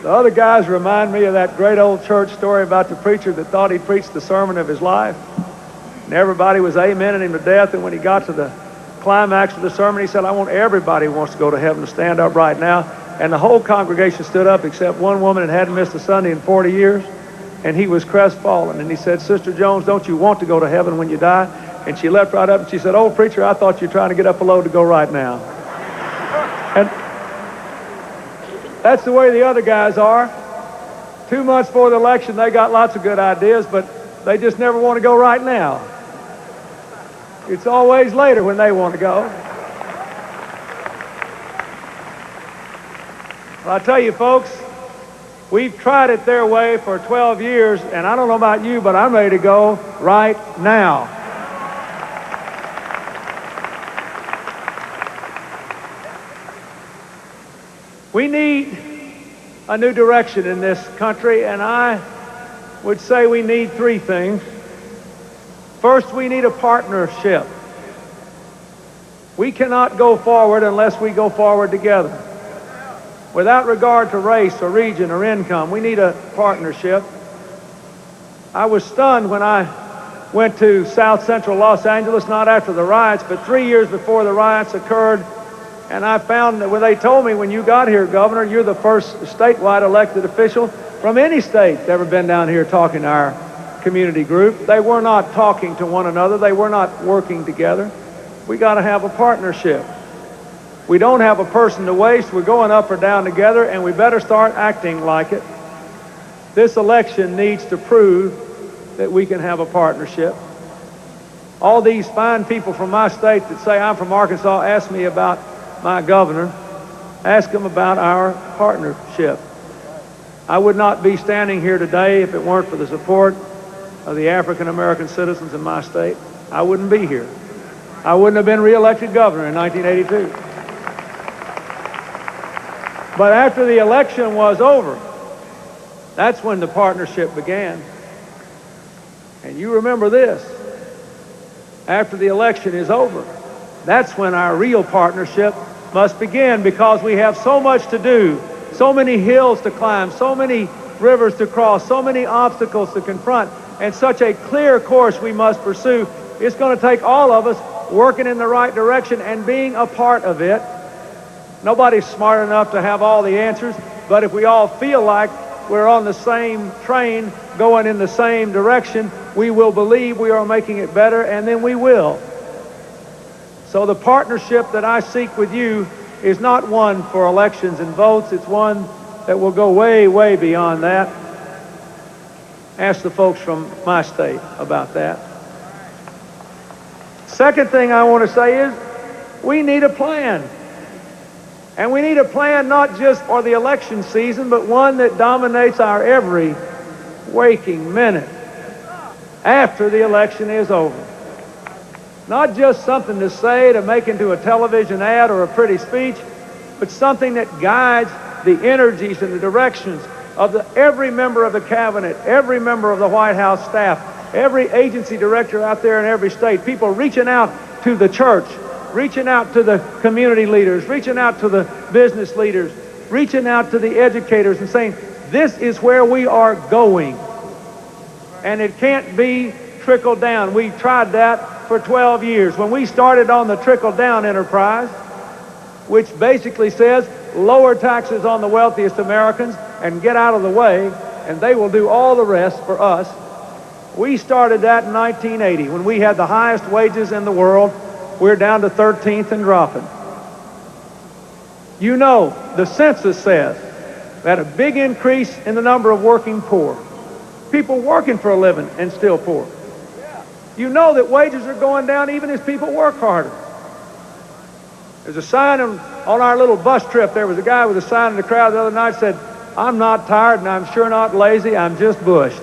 The other guys remind me of that great old church story about the preacher that thought he preached the sermon of his life. And everybody was amening him to death, and when he got to the climax of the sermon, he said, I want everybody who wants to go to heaven to stand up right now. And the whole congregation stood up except one woman that hadn't missed a Sunday in 40 years, and he was crestfallen. And he said, Sister Jones, don't you want to go to heaven when you die? And she leapt right up and she said, oh, preacher, I thought you were trying to get up a load to go right now. And that's the way the other guys are. 2 months before the election, they got lots of good ideas, but they just never want to go right now. It's always later when they want to go. Well, I tell you, folks, we've tried it their way for 12 years, and I don't know about you, but I'm ready to go right now. We need a new direction in this country, and I would say we need 3 things. First, we need a partnership. We cannot go forward unless we go forward together. Without regard to race or region or income, we need a partnership. I was stunned when I went to South Central Los Angeles, not after the riots, but 3 years before the riots occurred. And I found that when they told me, when you got here, Governor, you're the first statewide elected official from any state that's ever been down here talking to our community group. They were not talking to one another. They were not working together. We got to have a partnership. We don't have a person to waste. We're going up or down together, and we better start acting like it. This election needs to prove that we can have a partnership. All these fine people from my state that say I'm from Arkansas ask me about my governor. Ask them about our partnership. I would not be standing here today if it weren't for the support of the African American citizens in my state. I wouldn't be here. I wouldn't have been reelected governor in 1982. But after the election was over, that's when the partnership began. And you remember this, after the election is over, that's when our real partnership must begin, because we have so much to do, so many hills to climb, so many rivers to cross, so many obstacles to confront, and such a clear course we must pursue. It's going to take all of us working in the right direction and being a part of it. Nobody's smart enough to have all the answers, but if we all feel like we're on the same train going in the same direction, we will believe we are making it better, and then we will. So the partnership that I seek with you is not one for elections and votes. It's one that will go way, way beyond that. Ask the folks from my state about that. Second thing I want to say is we need a plan. And we need a plan not just for the election season, but one that dominates our every waking minute after the election is over. Not just something to say, to make into a television ad or a pretty speech, but something that guides the energies and the directions of every member of the cabinet, every member of the White House staff, every agency director out there in every state, people reaching out to the church, reaching out to the community leaders, reaching out to the business leaders, reaching out to the educators and saying, this is where we are going. And it can't be trickled down. We tried that for 12 years. When we started on the trickle-down enterprise, which basically says lower taxes on the wealthiest Americans and get out of the way, and they will do all the rest for us. We started that in 1980 when we had the highest wages in the world. We're down to 13th and dropping. You know, the census says that a big increase in the number of working poor. People working for a living and still poor. You know that wages are going down even as people work harder. There's a sign on our little bus trip. There was a guy with a sign in the crowd the other night said, I'm not tired and I'm sure not lazy, I'm just bushed.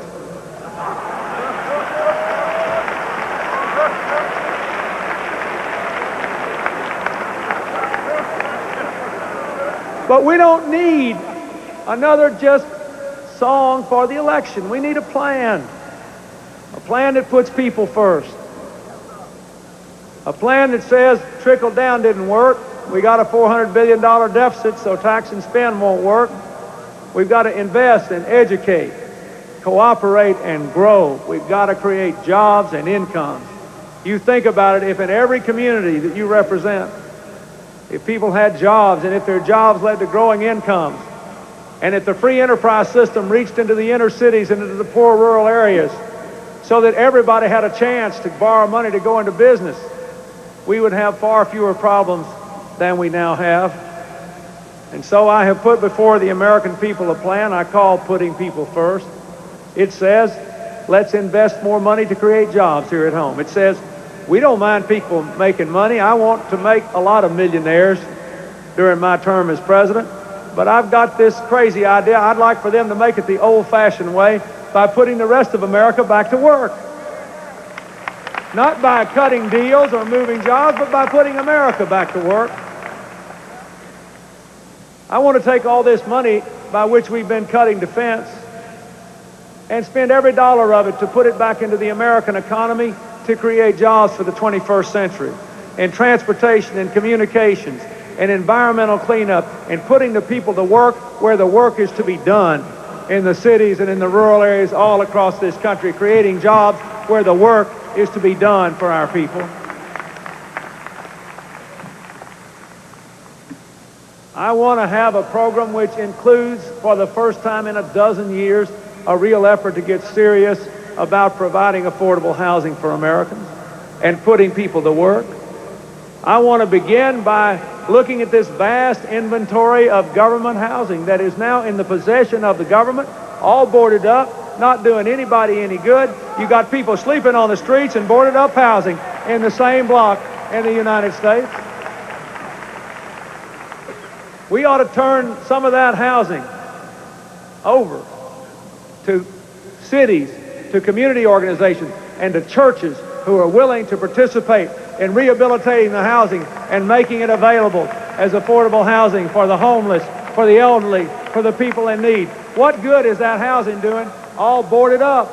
But we don't need another just song for the election. We need a plan that puts people first. A plan that says trickle down didn't work. We got a $400 billion deficit, so tax and spend won't work. We've got to invest and educate, cooperate and grow. We've got to create jobs and incomes. You think about it, if in every community that you represent, if people had jobs and if their jobs led to growing incomes, and if the free enterprise system reached into the inner cities and into the poor rural areas so that everybody had a chance to borrow money to go into business, we would have far fewer problems than we now have. And so I have put before the American people a plan I call putting people first. It says, let's invest more money to create jobs here at home. It says, we don't mind people making money. I want to make a lot of millionaires during my term as president. But I've got this crazy idea. I'd like for them to make it the old-fashioned way by putting the rest of America back to work. Not by cutting deals or moving jobs, but by putting America back to work. I want to take all this money by which we've been cutting defense and spend every dollar of it to put it back into the American economy to create jobs for the 21st century in transportation and communications and environmental cleanup and putting the people to work where the work is to be done in the cities and in the rural areas all across this country, creating jobs where the work is to be done for our people. I want to have a program which includes, for the first time in a dozen years, a real effort to get serious about providing affordable housing for Americans and putting people to work. I want to begin by looking at this vast inventory of government housing that is now in the possession of the government, all boarded up, not doing anybody any good. You got people sleeping on the streets and boarded up housing in the same block in the United States. We ought to turn some of that housing over to cities, to community organizations, and to churches who are willing to participate in rehabilitating the housing and making it available as affordable housing for the homeless, for the elderly, for the people in need. What good is that housing doing? All boarded up.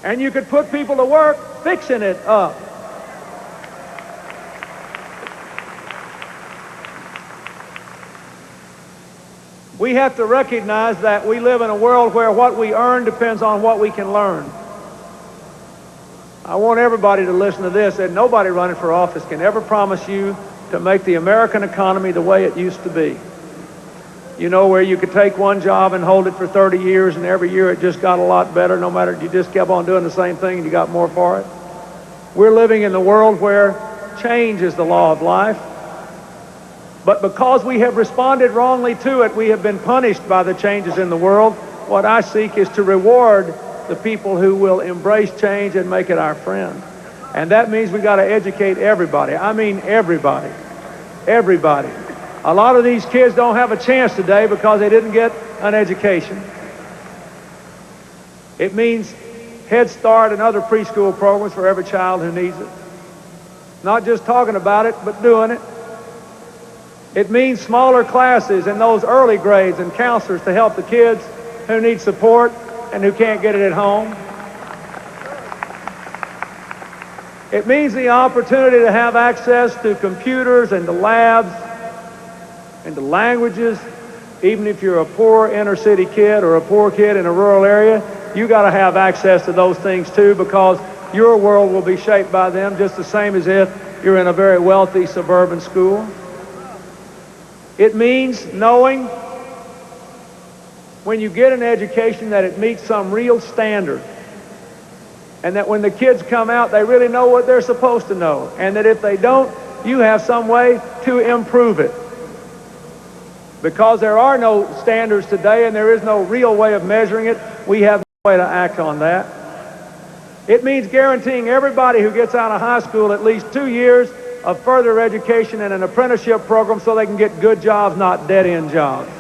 And you could put people to work fixing it up. We have to recognize that we live in a world where what we earn depends on what we can learn. I want everybody to listen to this, and nobody running for office can ever promise you to make the American economy the way it used to be. You know, where you could take one job and hold it for 30 years, and every year it just got a lot better, no matter, you just kept on doing the same thing and you got more for it. We're living in the world where change is the law of life. But because we have responded wrongly to it, we have been punished by the changes in the world. What I seek is to reward the people who will embrace change and make it our friend. And that means we got to educate everybody. I mean everybody. Everybody. A lot of these kids don't have a chance today because they didn't get an education. It means Head Start and other preschool programs for every child who needs it. Not just talking about it, but doing it. It means smaller classes in those early grades and counselors to help the kids who need support and who can't get it at home. It means the opportunity to have access to computers and to labs and to languages. Even if you're a poor inner city kid or a poor kid in a rural area, you got to have access to those things too, because your world will be shaped by them just the same as if you're in a very wealthy suburban school. It means knowing when you get an education that it meets some real standard, and that when the kids come out, they really know what they're supposed to know, and that if they don't, you have some way to improve it. Because there are no standards today and there is no real way of measuring it, we have no way to act on that. It means guaranteeing everybody who gets out of high school at least 2 years of further education and an apprenticeship program so they can get good jobs, not dead-end jobs.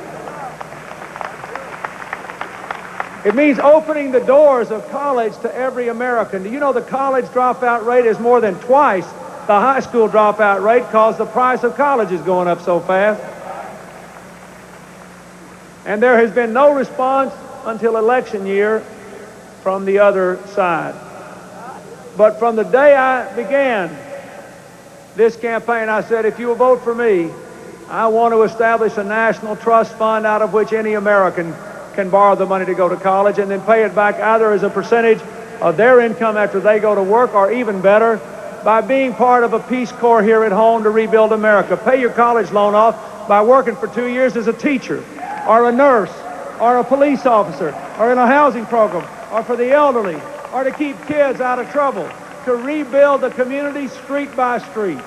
It means opening the doors of college to every American. Do you know the college dropout rate is more than twice the high school dropout rate because the price of college is going up so fast? And there has been no response until election year from the other side. But from the day I began this campaign, I said, if you will vote for me, I want to establish a national trust fund out of which any American can borrow the money to go to college and then pay it back either as a percentage of their income after they go to work, or even better, by being part of a Peace Corps here at home to rebuild America. Pay your college loan off by working for 2 years as a teacher, or a nurse, or a police officer, or in a housing program, or for the elderly, or to keep kids out of trouble, to rebuild the community street by street.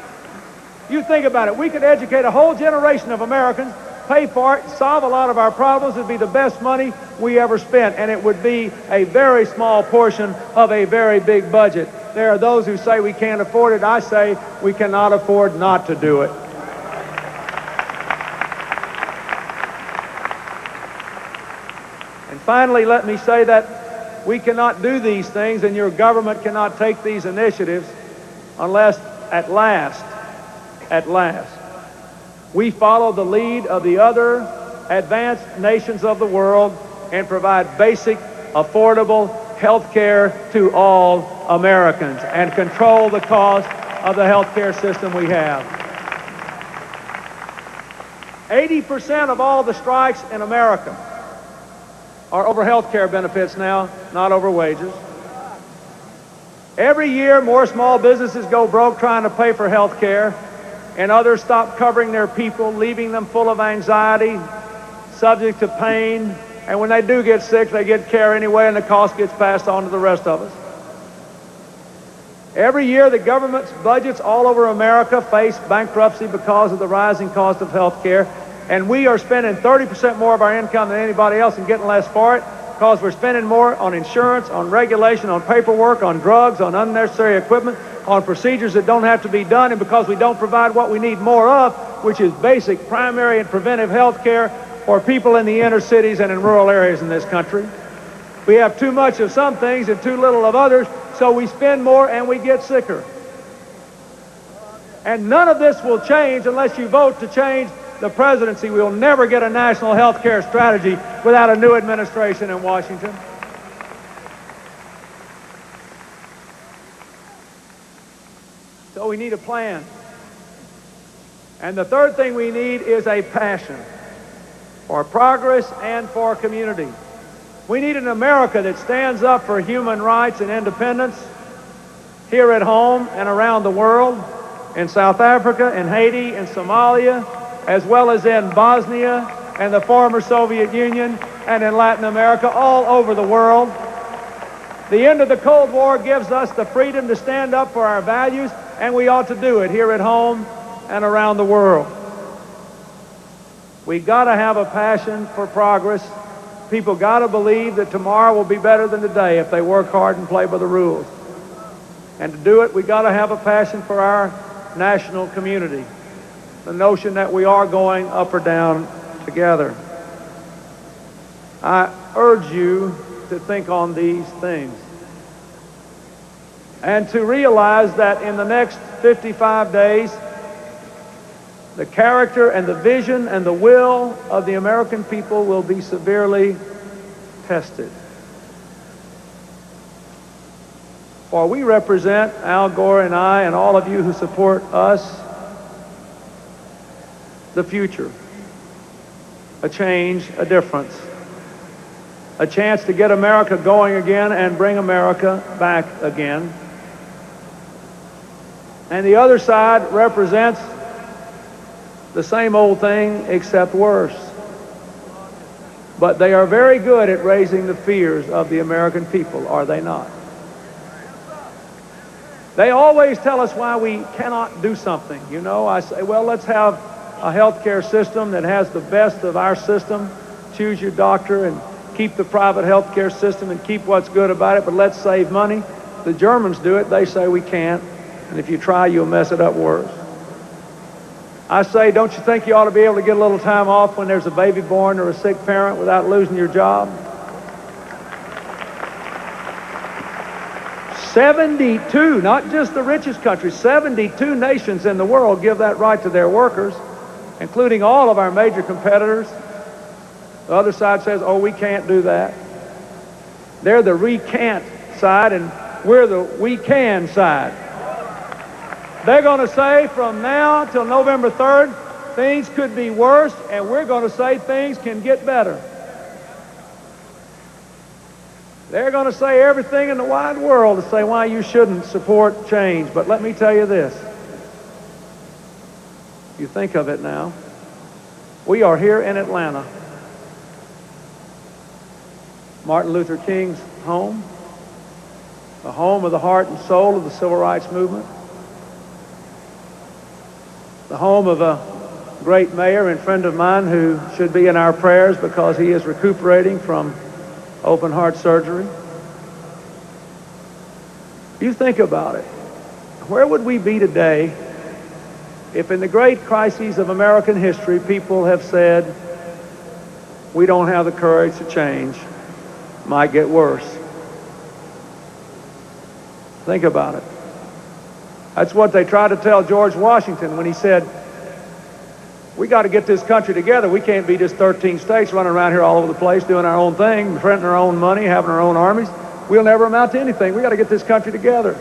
You think about it. We could educate a whole generation of Americans, pay for it, solve a lot of our problems. It would be the best money we ever spent, and it would be a very small portion of a very big budget. There are those who say we can't afford it. I say we cannot afford not to do it. And finally, let me say that we cannot do these things, and your government cannot take these initiatives unless at last, we follow the lead of the other advanced nations of the world and provide basic, affordable health care to all Americans and control the cost of the health care system we have. 80% of all the strikes in America are over health care benefits now, not over wages. Every year, more small businesses go broke trying to pay for health care, and others stop covering their people, leaving them full of anxiety, subject to pain, and when they do get sick, they get care anyway, and the cost gets passed on to the rest of us. Every year, the government's budgets all over America face bankruptcy because of the rising cost of health care, and we are spending 30% more of our income than anybody else and getting less for it because we're spending more on insurance, on regulation, on paperwork, on drugs, on unnecessary equipment, on procedures that don't have to be done, and because we don't provide what we need more of, which is basic, primary, and preventive health care for people in the inner cities and in rural areas in this country. We have too much of some things and too little of others, so we spend more and we get sicker. And none of this will change unless you vote to change the presidency. We will never get a national health care strategy without a new administration in Washington. So we need a plan. And the third thing we need is a passion for progress and for community. We need an America that stands up for human rights and independence here at home and around the world, in South Africa, in Haiti, in Somalia, as well as in Bosnia and the former Soviet Union and in Latin America, all over the world. The end of the Cold War gives us the freedom to stand up for our values, and we ought to do it here at home and around the world. We got to have a passion for progress. People got to believe that tomorrow will be better than today if they work hard and play by the rules. And to do it, we got to have a passion for our national community. The notion that we are going up or down together. I urge you to think on these things and to realize that in the next 55 days, the character and the vision and the will of the American people will be severely tested. For we represent, Al Gore and I and all of you who support us, the future, a change, a difference, a chance to get America going again and bring America back again. And the other side represents the same old thing except worse. But they are very good at raising the fears of the American people, are they not? They always tell us why we cannot do something. You know, I say, well, let's have a healthcare system that has the best of our system. Choose your doctor and keep the private healthcare system and keep what's good about it, but let's save money. The Germans do it. They say we can't. And if you try, you'll mess it up worse. I say, don't you think you ought to be able to get a little time off when there's a baby born or a sick parent without losing your job? 72, not just the richest country, 72 nations in the world give that right to their workers, including all of our major competitors. The other side says, oh, we can't do that. They're the we-can't side, and we're the we-can side. They're going to say from now till November 3rd, things could be worse, and we're going to say things can get better. They're going to say everything in the wide world to say why you shouldn't support change. But let me tell you this. You think of it now. We are here in Atlanta. Martin Luther King's home, the home of the heart and soul of the civil rights movement, the home of a great mayor and friend of mine who should be in our prayers because he is recuperating from open heart surgery. You think about it. Where would we be today if in the great crises of American history people have said, we don't have the courage to change, might get worse? Think about it. That's what they tried to tell George Washington when he said, we got to get this country together. We can't be just 13 states running around here all over the place doing our own thing, printing our own money, having our own armies. We'll never amount to anything. We got to get this country together.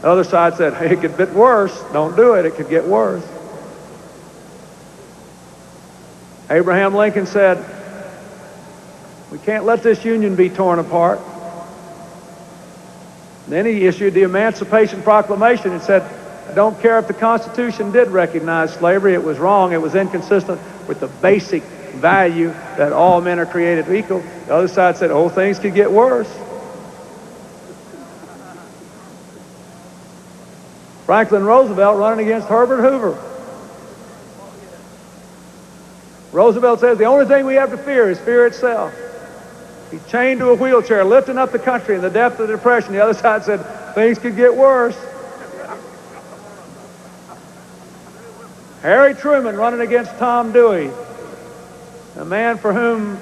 The other side said, hey, it could get worse. Don't do it. It could get worse. Abraham Lincoln said, we can't let this union be torn apart. Then he issued the Emancipation Proclamation and said, I don't care if the Constitution did recognize slavery. It was wrong. It was inconsistent with the basic value that all men are created equal. The other side said, oh, things could get worse. Franklin Roosevelt running against Herbert Hoover. Roosevelt says the only thing we have to fear is fear itself. He's chained to a wheelchair, lifting up the country in the depth of the Depression. The other side said things could get worse. Harry Truman running against Tom Dewey, a man for whom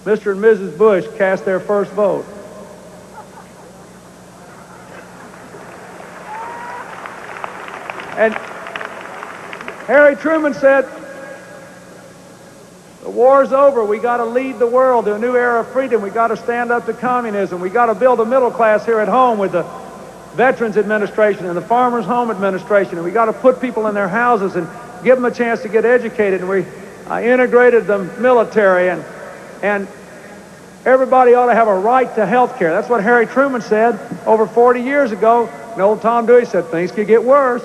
Mr. and Mrs. Bush cast their first vote. And Harry Truman said, the war's over. We got to lead the world to a new era of freedom. We got to stand up to communism. We got to build a middle class here at home with the Veterans Administration and the Farmers Home Administration. And we got to put people in their houses and give them a chance to get educated. And we integrated the military, and everybody ought to have a right to health care. That's what Harry Truman said over 40 years ago. And old Tom Dewey said things could get worse.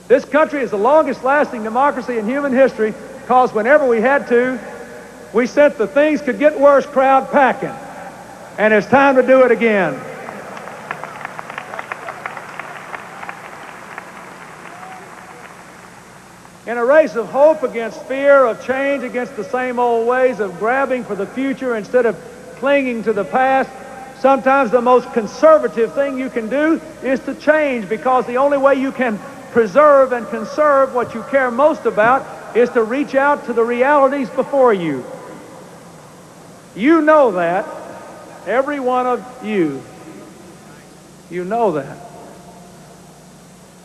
This country is the longest lasting democracy in human history because whenever we had to, we sent the things could get worse crowd packing. And it's time to do it again. In a race of hope against fear, of change against the same old ways, of grabbing for the future instead of clinging to the past, sometimes the most conservative thing you can do is to change, because the only way you can preserve and conserve what you care most about is to reach out to the realities before you. You know that. Every one of you. You know that.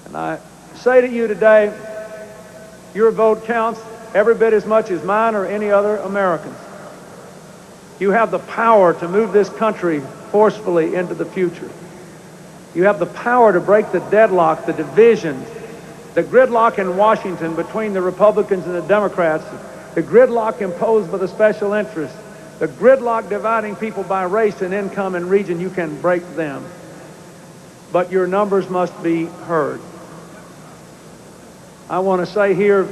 And I say to you today, your vote counts every bit as much as mine or any other American's. You have the power to move this country forcefully into the future. You have the power to break the deadlock, the divisions, the gridlock in Washington between the Republicans and the Democrats, the gridlock imposed by the special interests, the gridlock dividing people by race and income and region. You can break them. But your numbers must be heard. I want to say here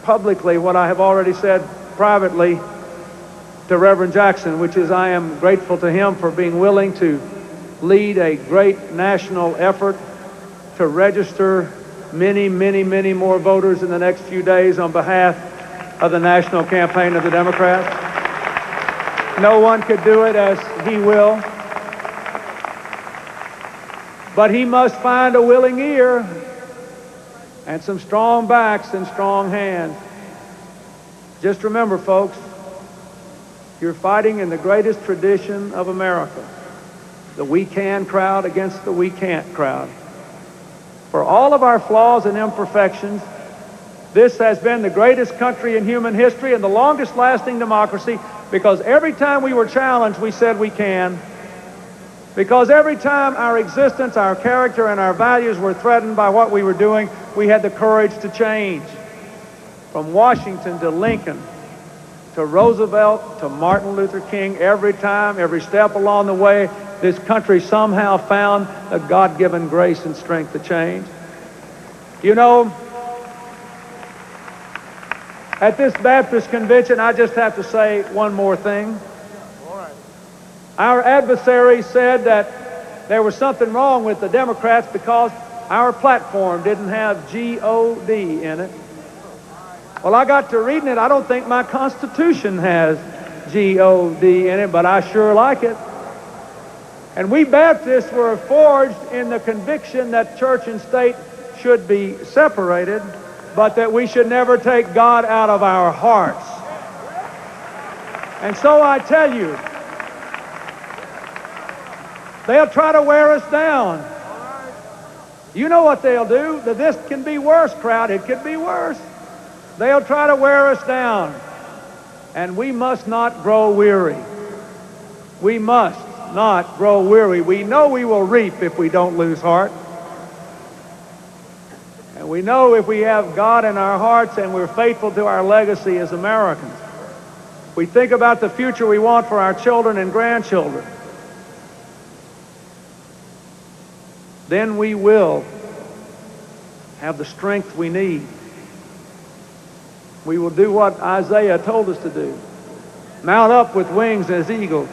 publicly what I have already said privately to Reverend Jackson, which is I am grateful to him for being willing to lead a great national effort to register many, many, many more voters in the next few days on behalf of the national campaign of the Democrats. No one could do it as he will. But he must find a willing ear and some strong backs and strong hands. Just remember, folks, you're fighting in the greatest tradition of America, the we can crowd against the we can't crowd. For all of our flaws and imperfections, this has been the greatest country in human history and the longest lasting democracy, because every time we were challenged, we said we can. Because every time our existence, our character, and our values were threatened by what we were doing, we had the courage to change. From Washington to Lincoln, to Roosevelt, to Martin Luther King, every time, every step along the way, this country somehow found a God-given grace and strength to change. You know, at this Baptist convention, I just have to say one more thing. Our adversaries said that there was something wrong with the Democrats because our platform didn't have G-O-D in it. Well, I got to reading it. I don't think my Constitution has G-O-D in it, but I sure like it. And we Baptists were forged in the conviction that church and state should be separated, but that we should never take God out of our hearts. And so I tell you, they'll try to wear us down. You know what they'll do. The "this can be worse" crowd, it could be worse. They'll try to wear us down. And we must not grow weary. We must not grow weary. We know we will reap if we don't lose heart. And we know if we have God in our hearts and we're faithful to our legacy as Americans. We think about the future we want for our children and grandchildren. Then we will have the strength we need. We will do what Isaiah told us to do. Mount up with wings as eagles.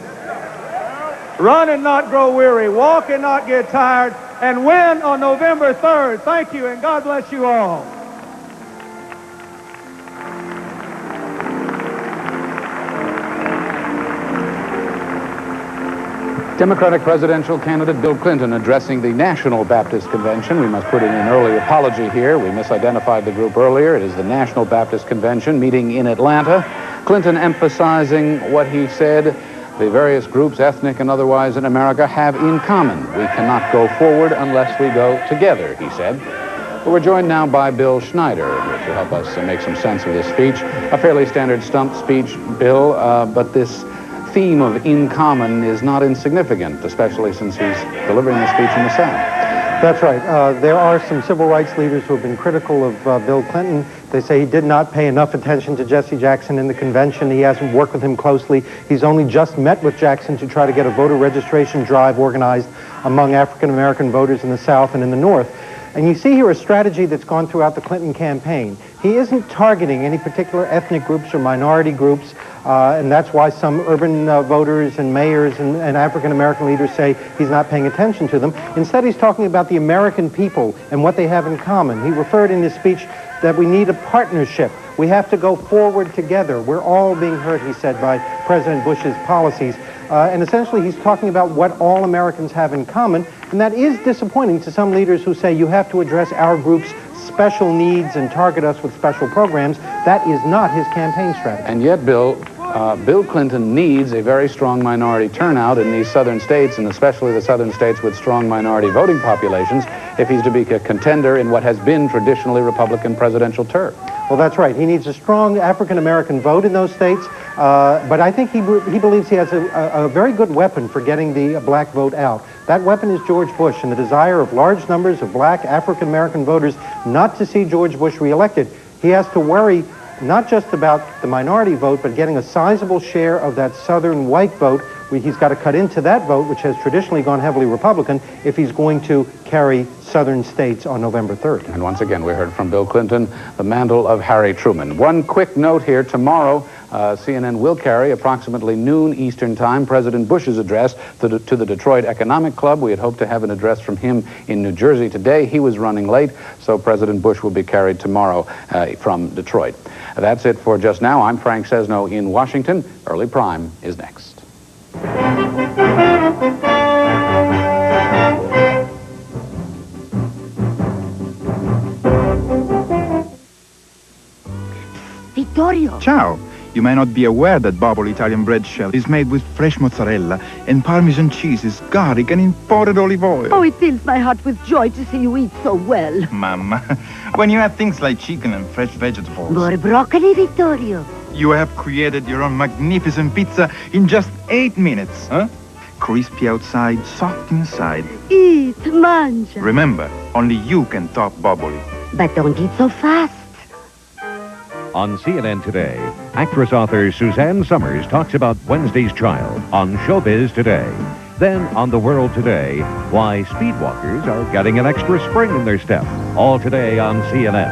Run and not grow weary. Walk and not get tired. And win on November 3rd. Thank you, and God bless you all. Democratic presidential candidate Bill Clinton addressing the National Baptist Convention. We must put in an early apology here. We misidentified the group earlier. It is the National Baptist Convention meeting in Atlanta. Clinton emphasizing what he said the various groups, ethnic and otherwise, in America have in common. We cannot go forward unless we go together, he said. Well, we're joined now by Bill Schneider to help us make some sense of this speech. A fairly standard stump speech, Bill, but this theme of in common is not insignificant, especially since he's delivering the speech in the South. That's right. There are some civil rights leaders who have been critical of Bill Clinton. They say he did not pay enough attention to Jesse Jackson in the convention. He hasn't worked with him closely. He's only just met with Jackson to try to get a voter registration drive organized among African-American voters in the South and in the North. And you see here a strategy that's gone throughout the Clinton campaign. He isn't targeting any particular ethnic groups or minority groups, and that's why some urban voters and mayors and African-American leaders say he's not paying attention to them. Instead, he's talking about the American people and what they have in common. He referred in his speech that we need a partnership. We have to go forward together. We're all being hurt, he said, by President Bush's policies. And essentially, he's talking about what all Americans have in common, and that is disappointing to some leaders who say you have to address our group's special needs and target us with special programs. That is not his campaign strategy. And yet, Bill, Bill Clinton needs a very strong minority turnout in these southern states, and especially the southern states with strong minority voting populations, if he's to be a contender in what has been traditionally Republican presidential turf. Well, that's right. He needs a strong African-American vote in those states, but I think he believes he has a very good weapon for getting the black vote out. That weapon is George Bush and the desire of large numbers of black African-American voters not to see George Bush reelected. He has to worry not just about the minority vote, but getting a sizable share of that southern white vote. He's got to cut into that vote, which has traditionally gone heavily Republican, if he's going to carry southern states on November 3rd. And once again, we heard from Bill Clinton, the mantle of Harry Truman. One quick note here. Tomorrow, CNN will carry, approximately noon Eastern Time, President Bush's address to the Detroit Economic Club. We had hoped to have an address from him in New Jersey today. He was running late, so President Bush will be carried tomorrow from Detroit. That's it for just now. I'm Frank Sesno in Washington. Early Prime is next. Vittorio! Ciao! You may not be aware that bubble Italian bread shell is made with fresh mozzarella and Parmesan cheeses, garlic and imported olive oil. Oh, it fills my heart with joy to see you eat so well. Mamma, when you add things like chicken and fresh vegetables... More broccoli, Vittorio. You have created your own magnificent pizza in just 8 minutes, huh? Crispy outside, soft inside. Eat, mangia. Remember, only you can top Boboli. But don't eat so fast. On CNN Today, actress-author Suzanne Summers talks about Wednesday's Child on Showbiz Today. Then, on The World Today, why speedwalkers are getting an extra spring in their step. All today on CNN.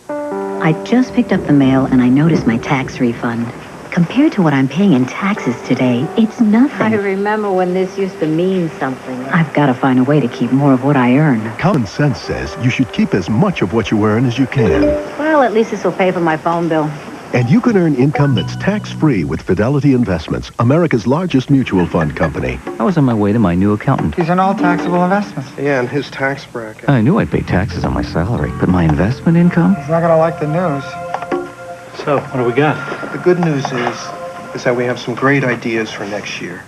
I just picked up the mail and I noticed my tax refund. Compared to what I'm paying in taxes today, it's nothing. I remember when this used to mean something. I've got to find a way to keep more of what I earn. Common sense says you should keep as much of what you earn as you can. Well, at least this will pay for my phone bill. And you can earn income that's tax-free with Fidelity Investments, America's largest mutual fund company. I was on my way to my new accountant. He's in all taxable investments. Yeah, and his tax bracket. I knew I'd pay taxes on my salary, but my investment income? He's not going to like the news. So, what do we got? The good news is that we have some great ideas for next year.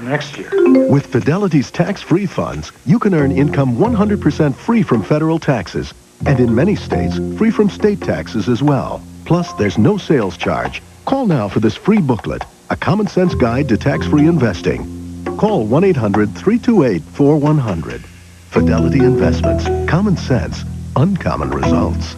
Next year. With Fidelity's tax-free funds, you can earn income 100% free from federal taxes, and in many states, free from state taxes as well. Plus, there's no sales charge. Call now for this free booklet, A Common Sense Guide to Tax-Free Investing. Call 1-800-328-4100. Fidelity Investments. Common sense. Uncommon results.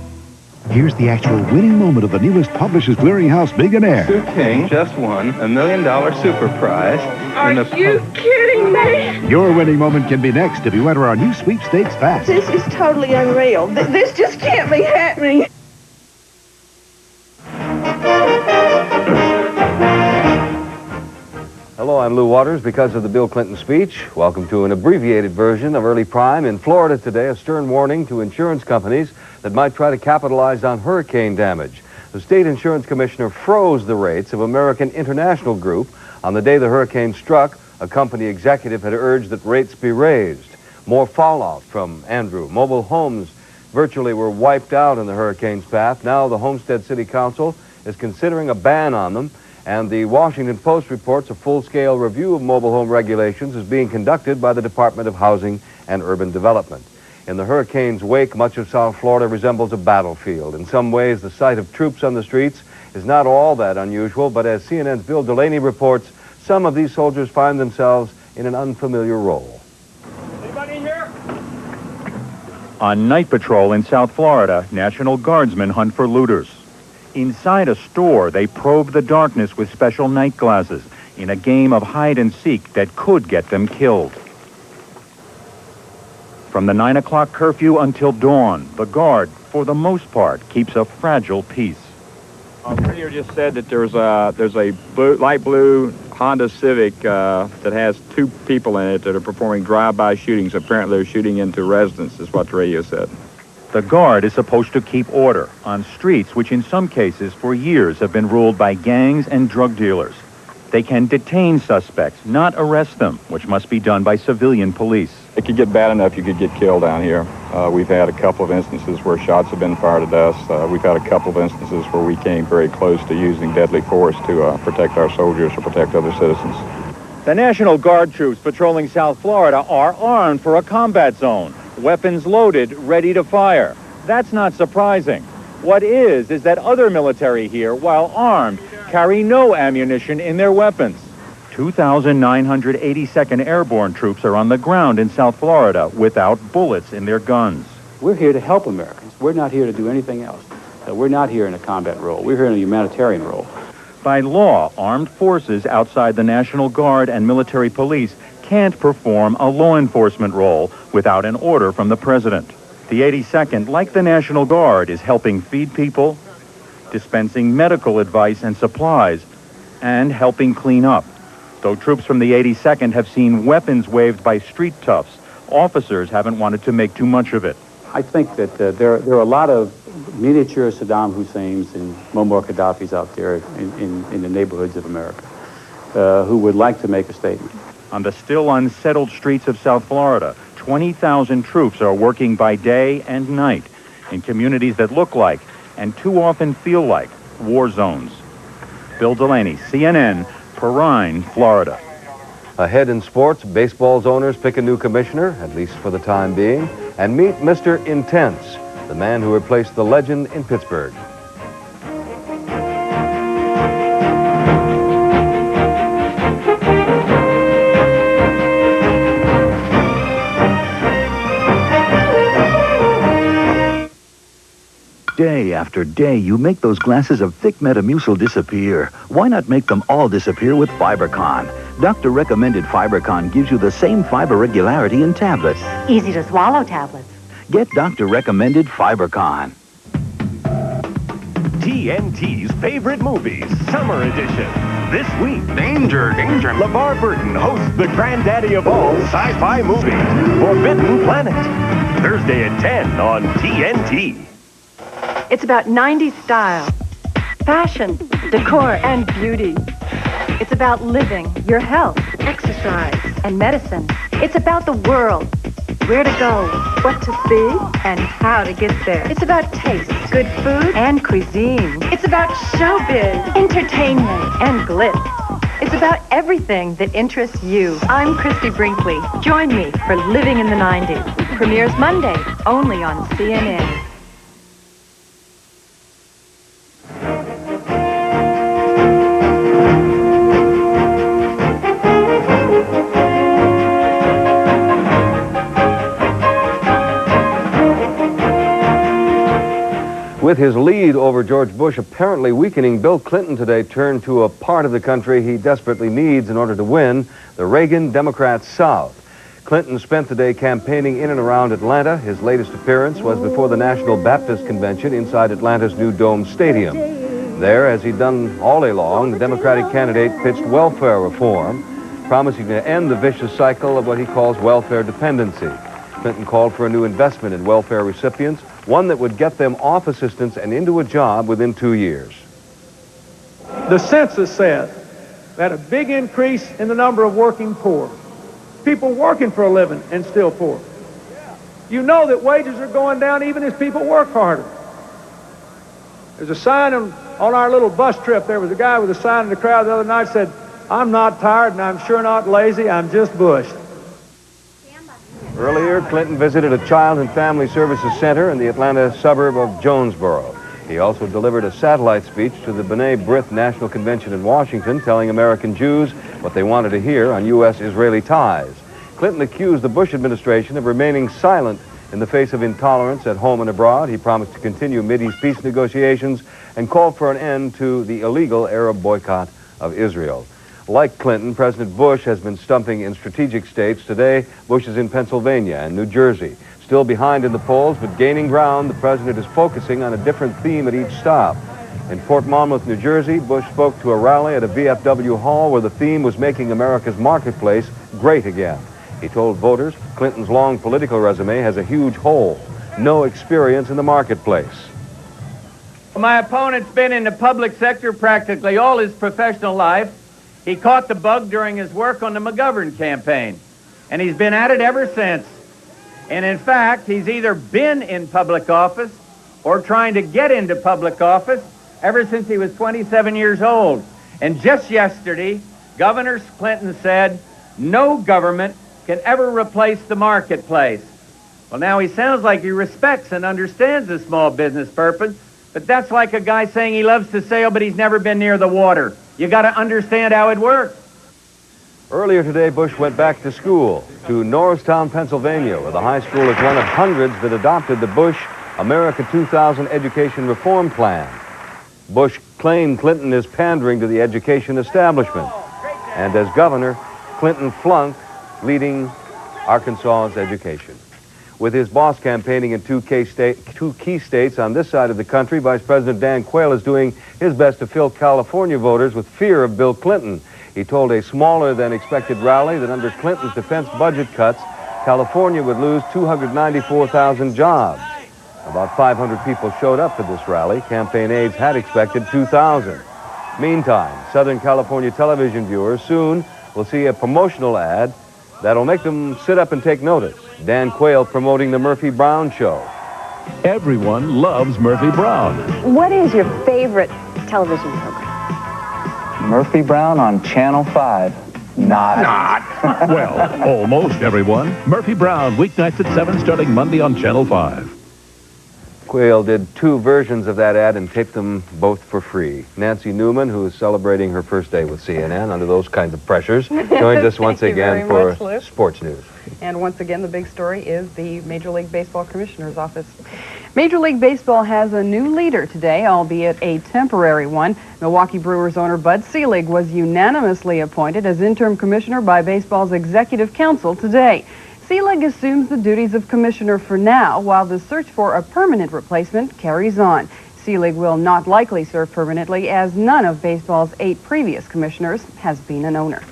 Here's the actual winning moment of the newest Publishers Clearinghouse Billionaire. Sue King just won $1 million super prize. Are you kidding me? Your winning moment can be next if you enter our new sweepstakes fast. This is totally unreal. This just can't be happening. Hello, I'm Lou Waters. Because of the Bill Clinton speech, welcome to an abbreviated version of Early Prime. In Florida today, a stern warning to insurance companies that might try to capitalize on hurricane damage. The state insurance commissioner froze the rates of American International Group. On the day the hurricane struck, a company executive had urged that rates be raised. More fallout from Andrew. Mobile homes virtually were wiped out in the hurricane's path. Now the Homestead City Council is considering a ban on them. And the Washington Post reports a full-scale review of mobile home regulations is being conducted by the Department of Housing and Urban Development. In the hurricane's wake, much of South Florida resembles a battlefield. In some ways, the sight of troops on the streets is not all that unusual, but as CNN's Bill Delaney reports, some of these soldiers find themselves in an unfamiliar role. Anybody here? On night patrol in South Florida, National Guardsmen hunt for looters. Inside a store, they probe the darkness with special night glasses in a game of hide-and-seek that could get them killed. From the 9 o'clock curfew until dawn, the Guard, for the most part, keeps a fragile peace. Our radio just said that there's a light blue Honda Civic that has 2 people in it that are performing drive-by shootings. Apparently they're shooting into residents, is what the radio said. The Guard is supposed to keep order on streets which in some cases for years have been ruled by gangs and drug dealers. They can detain suspects, not arrest them, which must be done by civilian police. It could get bad enough you could get killed down here. We've had a couple of instances where shots have been fired at us. We've had a couple of instances where we came very close to using deadly force to protect our soldiers or protect other citizens. The National Guard troops patrolling South Florida are armed for a combat zone, weapons loaded, ready to fire. That's not surprising. What is that other military here, while armed, carry no ammunition in their weapons. 2,982nd Airborne troops are on the ground in South Florida without bullets in their guns. We're here to help Americans. We're not here to do anything else. We're not here in a combat role. We're here in a humanitarian role. By law, armed forces outside the National Guard and military police can't perform a law enforcement role without an order from the president. The 82nd, like the National Guard, is helping feed people, dispensing medical advice and supplies, and helping clean up. Though troops from the 82nd have seen weapons waved by street toughs, officers haven't wanted to make too much of it. I think that there are a lot of miniature Saddam Husseins and Muammar Gaddafis out there in the neighborhoods of America who would like to make a statement. On the still unsettled streets of South Florida, 20,000 troops are working by day and night in communities that look like, and too often feel like, war zones. Bill Delaney, CNN, Perrine, Florida. Ahead in sports, baseball's owners pick a new commissioner, at least for the time being, and meet Mr. Intense, the man who replaced the legend in Pittsburgh. Day after day, you make those glasses of thick Metamucil disappear. Why not make them all disappear with Fibercon? Doctor-recommended Fibercon gives you the same fiber regularity in tablets. Easy to swallow tablets. Get doctor-recommended Fibercon. TNT's favorite movies, Summer Edition. This week, Danger. LeVar Burton hosts the granddaddy of all sci-fi movies, Forbidden Planet. Thursday at 10 on TNT. It's about 90s style, fashion, decor, and beauty. It's about living, your health, exercise, and medicine. It's about the world, where to go, what to see, and how to get there. It's about taste, good food, and cuisine. It's about showbiz, entertainment, and glitz. It's about everything that interests you. I'm Christy Brinkley. Join me for Living in the 90s. Premieres Monday, only on CNN. With his lead over George Bush apparently weakening, Bill Clinton today turned to a part of the country he desperately needs in order to win, the Reagan Democrat South. Clinton spent the day campaigning in and around Atlanta. His latest appearance was before the National Baptist Convention inside Atlanta's new Dome Stadium. There, as he'd done all day long, the Democratic candidate pitched welfare reform, promising to end the vicious cycle of what he calls welfare dependency. Clinton called for a new investment in welfare recipients, one that would get them off assistance and into a job within 2 years. The census said that a big increase in the number of working poor, people working for a living and still poor. You know that wages are going down even as people work harder. There's a sign on our little bus trip. There was a guy with a sign in the crowd the other night said, "I'm not tired and I'm sure not lazy, I'm just bushed." Earlier, Clinton visited a Child and Family Services Center in the Atlanta suburb of Jonesboro. He also delivered a satellite speech to the B'nai B'rith National Convention in Washington, telling American Jews what they wanted to hear on U.S.-Israeli ties. Clinton accused the Bush administration of remaining silent in the face of intolerance at home and abroad. He promised to continue Mideast peace negotiations and called for an end to the illegal Arab boycott of Israel. Like Clinton, President Bush has been stumping in strategic states. Today, Bush is in Pennsylvania and New Jersey. Still behind in the polls, but gaining ground, the president is focusing on a different theme at each stop. In Fort Monmouth, New Jersey, Bush spoke to a rally at a VFW hall where the theme was making America's marketplace great again. He told voters Clinton's long political resume has a huge hole, no experience in the marketplace. My opponent's been in the public sector practically all his professional life. He caught the bug during his work on the McGovern campaign. and he's been at it ever since. And in fact, he's either been in public office or trying to get into public office ever since he was 27 years old. And just yesterday, Governor Clinton said, no government can ever replace the marketplace. Well, now he sounds like he respects and understands the small business purpose, but that's like a guy saying he loves to sail, but he's never been near the water. You got to understand how it works. Earlier today, Bush went back to school, to Norristown, Pennsylvania, where the high school is one of hundreds that adopted the Bush America 2000 education reform plan. Bush claimed Clinton is pandering to the education establishment. And as governor, Clinton flunked leading Arkansas's education. With his boss campaigning in two key states on this side of the country, Vice President Dan Quayle is doing his best to fill California voters with fear of Bill Clinton. He told a smaller than expected rally that under Clinton's defense budget cuts, California would lose 294,000 jobs. About 500 people showed up to this rally. Campaign aides had expected 2,000. Meantime, Southern California television viewers soon will see a promotional ad that'll make them sit up and take notice. Dan Quayle promoting the Murphy Brown Show. Everyone loves Murphy Brown. What is your favorite television program? Murphy Brown on Channel 5. Not. Well, almost everyone. Murphy Brown, weeknights at 7, starting Monday on Channel 5. Quayle did 2 versions of that ad and taped them both for free. Nancy Newman, who is celebrating her first day with CNN under those kinds of pressures, joins us once again for sports news. And once again, the big story is the Major League Baseball Commissioner's Office. Major League Baseball has a new leader today, albeit a temporary one. Milwaukee Brewers owner Bud Selig was unanimously appointed as interim commissioner by baseball's executive council today. Selig assumes the duties of commissioner for now, while the search for a permanent replacement carries on. Selig will not likely serve permanently, as none of baseball's 8 previous commissioners has been an owner.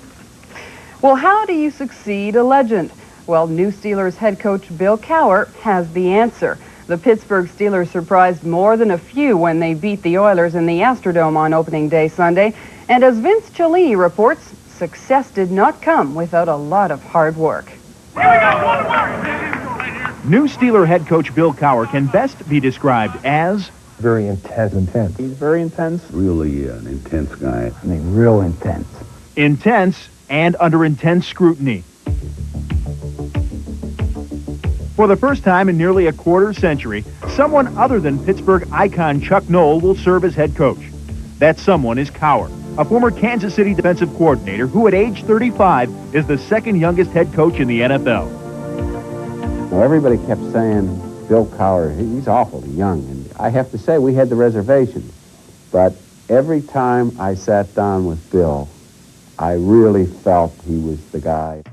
Well, how do you succeed a legend? Well, new Steelers head coach Bill Cowher has the answer. The Pittsburgh Steelers surprised more than a few when they beat the Oilers in the Astrodome on opening day Sunday. And as Vince Cellini reports, success did not come without a lot of hard work. New Steeler head coach Bill Cowher can best be described as very intense. He's very intense. Really an intense guy. I mean, real intense. Intense and under intense scrutiny. For the first time in nearly a quarter century, someone other than Pittsburgh icon Chuck Noll will serve as head coach. That someone is Cowher, a former Kansas City defensive coordinator who at age 35 is the second youngest head coach in the NFL. Well, everybody kept saying Bill Cowher, he's awfully young. And I have to say, we had the reservations. But every time I sat down with Bill, I really felt he was the guy.